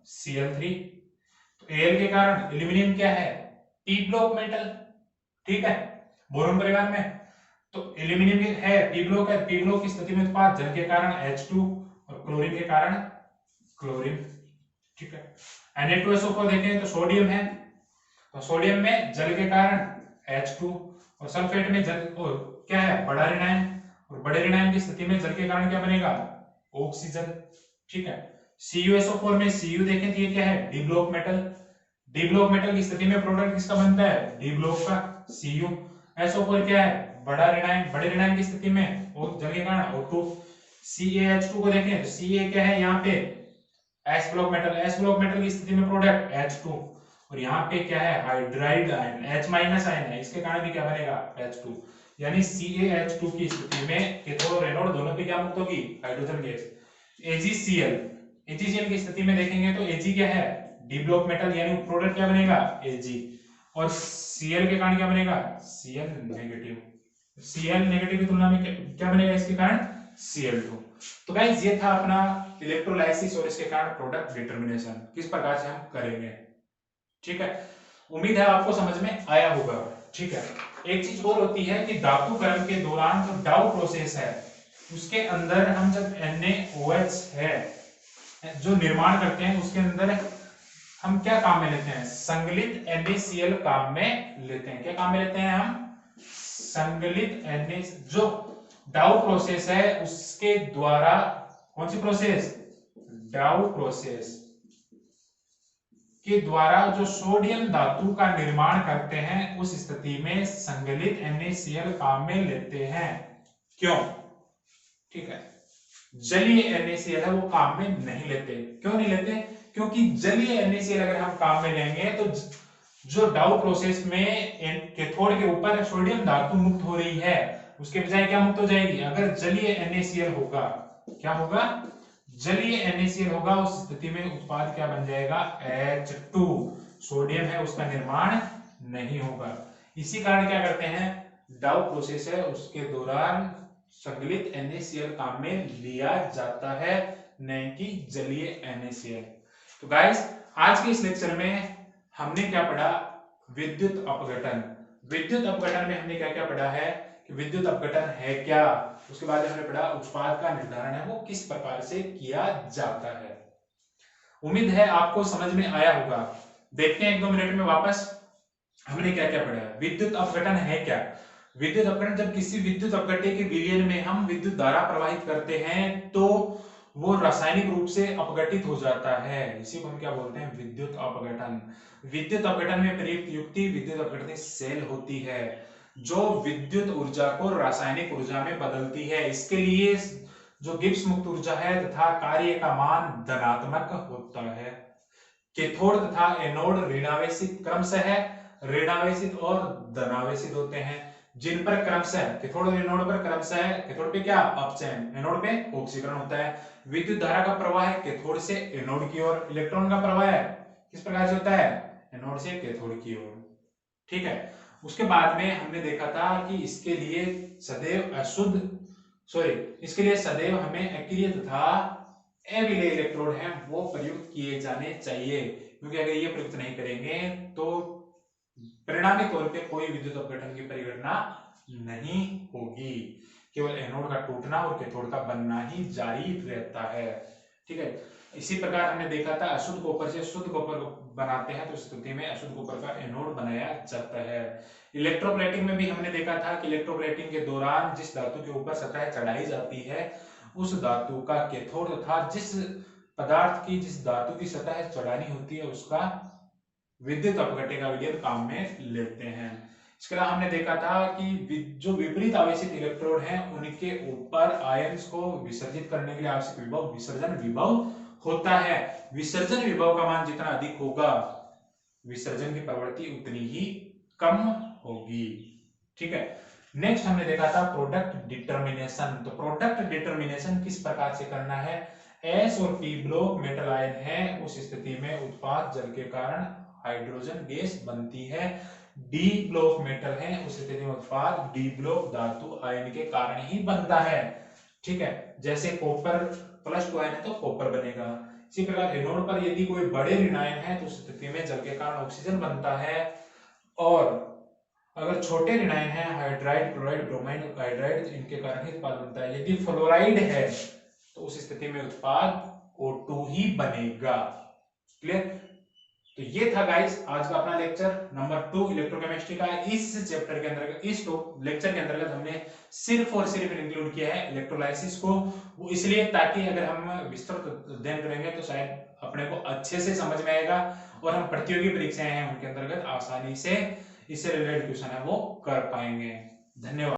Cl3, तो Al के कारण एल्यूमिनियम क्या है P ब्लॉक मेटल, ठीक है, बोरोन परिवार में, तो एल्यूमिनियम है P ब्लॉक है, P ब्लॉक की स्थिति में उत्पाद जल के कारण H2 और क्लोरीन के कारण क्लोरीन, ठीक है। Na2SO4 देखें तो सोडियम है, तो सोडियम में जल के कारण H2, और सल्फेट में जल क्या है बड़ा ऋणायन, और बड़े ऋणायन की स्थिति में जल के कारण क्या बनेगा ऑक्सीजन, ठीक है। CuSO4 में Cu देखें तो ये क्या है D block metal, D block metal की स्थिति में प्रोडक्ट किसका बनता है डी ब्लॉक का Cu। SO4 क्या है बड़ा ऋणायन, बड़े ऋणायन की स्थिति में और जल के कारण O2। CaH2 को देखें तो Ca क्या है यहाँ पे S block metal, S block metal की स्थिति में प्रोडक्ट H2, और यहाँ पे क्या है हाइड्राइड आयन H- आयन है, इसके कारण भी क्या बनेगा H2, यानी CaH2 की स्थिति में कैथोड और एनोड दोनों पे क्या मुक्त होगी हाइड्रोजन गैस। AgCl, AgCl की स्थिति में देखेंगे तो Ag क्या है डी ब्लॉक मेटल, यानी प्रोडक्ट क्या बनेगा Ag, और Cl के कारण क्या बनेगा Cl नेगेटिव, Cl नेगेटिव की तुलना में क्या बनेगा इसके कारण Cl2। तो गाइस ये था अपना इलेक्ट्रोलाइसिस और इसके कारण प्रोडक्ट डिटरमिनेशन किस प्रकार से हम करेंगे, ठीक है। उम्मीद है आपको समझ में आया होगा, ठीक है। एक चीज और होती है कि धातुकरण के दौरान जो डाउ प्रोसेस है उसके अंदर हम जब NaOH है जो निर्माण करते हैं उसके अंदर हम क्या काम में लेते हैं संगलित NaCl काम में लेते हैं, क्या काम में लेते हैं हम संगलित Na, जो डाउ प्रोसेस है उसके द्वारा, कौन सी प्रोसेस डाउ प्रोसेस के द्वारा जो सोडियम धातु का निर्माण करते हैं उस स्थिति में संगलित NaCl काम में लेते हैं, क्यों, ठीक है। जलीय NaCl है वो काम में नहीं लेते, क्यों नहीं लेते, क्योंकि जलीय NaCl अगर हम काम में लेंगे तो जो डाउ प्रोसेस में कैथोड के ऊपर सोडियम धातु मुक्त हो रही है, उसके बजाय क्या मुक्त हो जाएगी? अगर जलीय NaCl होगा, क्या होगा? जलीय NaCl होगा, उस स्थिति में उत्पाद क्या बन जाएगा? H2। सोडियम है उसका निर्माण नहीं होगा। इसी कारण क्या करते हैं, डाउ प्रोसेस है उसके दौरान संकलित NaCl काम में लिया जाता है, नहीं कि जलीय NaCl। तो गाइस आज के इस लेक्चर में हमने क्या पढ़ा? विद्युत अपघटन। विद्युत अपघटन में हमने क्या क्या पढ़ा है कि विद्युत अपघटन है क्या, उसके बाद हमने पढ़ा उत्पाद का निर्धारण है वो किस प्रकार से किया जाता है। उम्मीद है आपको समझ में आया होगा। देखते हैं 1-2 मिनट में वापस हमने क्या क्या पढ़ा है। विद्युत अपघटन है क्या? विद्युत अपघटन, जब किसी विद्युत अपघट्य के विलयन में हम विद्युत धारा प्रवाहित करते हैं तो वो रासायनिक रूप से अपघटित हो जाता है, इसी को हम क्या बोलते हैं? विद्युत अपघटन। विद्युत अपघटन में प्रयुक्त युक्ति विद्युत अपघटन सेल होती है, जो विद्युत ऊर्जा को रासायनिक ऊर्जा में बदलती है। इसके लिए जो गिब्स मुक्त ऊर्जा है तथा कार्य का मान धनात्मक होता है। कैथोड तथा एनोड ऋणावेशित क्रमशः ऋणावेशित और धनावेशित होते हैं, जिन पर क्रमशः कैथोड और एनोड पर क्रमशः कैथोड पे क्या? अपचयन, एनोड पे ऑक्सीकरण होता है। विद्युत धारा का प्रवाह है कैथोड से एनोड की ओर, इलेक्ट्रॉन का प्रवाह है किस प्रकार से होता है? एनोड से कैथोड की ओर। ठीक है। उसके बाद में हमने देखा था कि इसके लिए सदैव हमें अक्रिय तथा अविलेय इलेक्ट्रोड हैं वो प्रयुक्त किए जाने चाहिए, क्योंकि अगर ये प्रयुक्त नहीं करेंगे तो परिणामी तौर पे कोई विद्युत अपघटन की परिघटना नहीं होगी, केवल एनोड का टूटना और कैथोड का बनना ही जारी रहता है। ठीक है। इसी प्रकार हमने देखा था अशुद्ध कॉपर से शुद्ध कॉपर बनाते हैं तो इस स्थिति में अशुद्ध कॉपर का एनोड बनाया जाता है। इलेक्ट्रोप्लेटिंग में भी हमने देखा था कि इलेक्ट्रोप्लेटिंग के दौरान जिस धातु के ऊपर सतह चढ़ाई जाती है उस धातु का कैथोड तथा जिस पदार्थ की जिस धातु की सतह चढ़ानी होती है उसका विद्युत अपघट्य का विलयन काम में लेते हैं। इसके अलावा हमने देखा था कि जो विपरीत आवेशित इलेक्ट्रोड हैं उनके ऊपर आयंस को विसर्जित करने के लिए आवश्यक विभव विसर्जन विभव होता है। विसर्जन विभव का मान जितना अधिक होगा विसर्जन की प्रवृत्ति उतनी ही कम होगी। ठीक है। नेक्स्ट हमने देखा था प्रोडक्ट डिटर्मिनेशन। तो प्रोडक्ट डिटर्मिनेशन किस प्रकार से करना है? एस और पी ब्लॉक मेटल आयन है, उस स्थिति में उत्पाद जल के कारण हाइड्रोजन गैस बनती है। डी ब्लॉक मेटल है, उस स्थिति में उत्पाद डी ब्लॉक धातु आयन के कारण ही बनता है। ठीक है। जैसे कॉपर +2 आयन है तो कॉपर बनेगा। इसी प्रकार एनोड पर यदि कोई बड़े ऋण आयन है तो उस स्थिति में जल के कारण ऑक्सीजन बनता है, और अगर छोटे ऋण आयन है हाइड्राइड क्लोराइड ब्रोमाइड हाइड्राइड इनके कारण ही उत्पाद बनता है। यदि फ्लोराइड है तो उस स्थिति में उत्पाद O2 ही बनेगा। क्लियर? तो ये था गाइस आज का अपना लेक्चर नंबर 2 इलेक्ट्रोकेमिस्ट्री का। इस चैप्टर के अंतर्गत इस लेक्चर के अंतर्गत हमने सिर्फ और सिर्फ इंक्लूड किया है इलेक्ट्रोलाइसिस को, वो इसलिए ताकि अगर हम विस्तृत अध्ययन करेंगे तो शायद अपने को अच्छे से समझ में आएगा और हम प्रतियोगी परीक्षाएं हैं उनके अंतर्गत आसानी से इससे रिलेटेड क्वेश्चन है वो कर पाएंगे। धन्यवाद।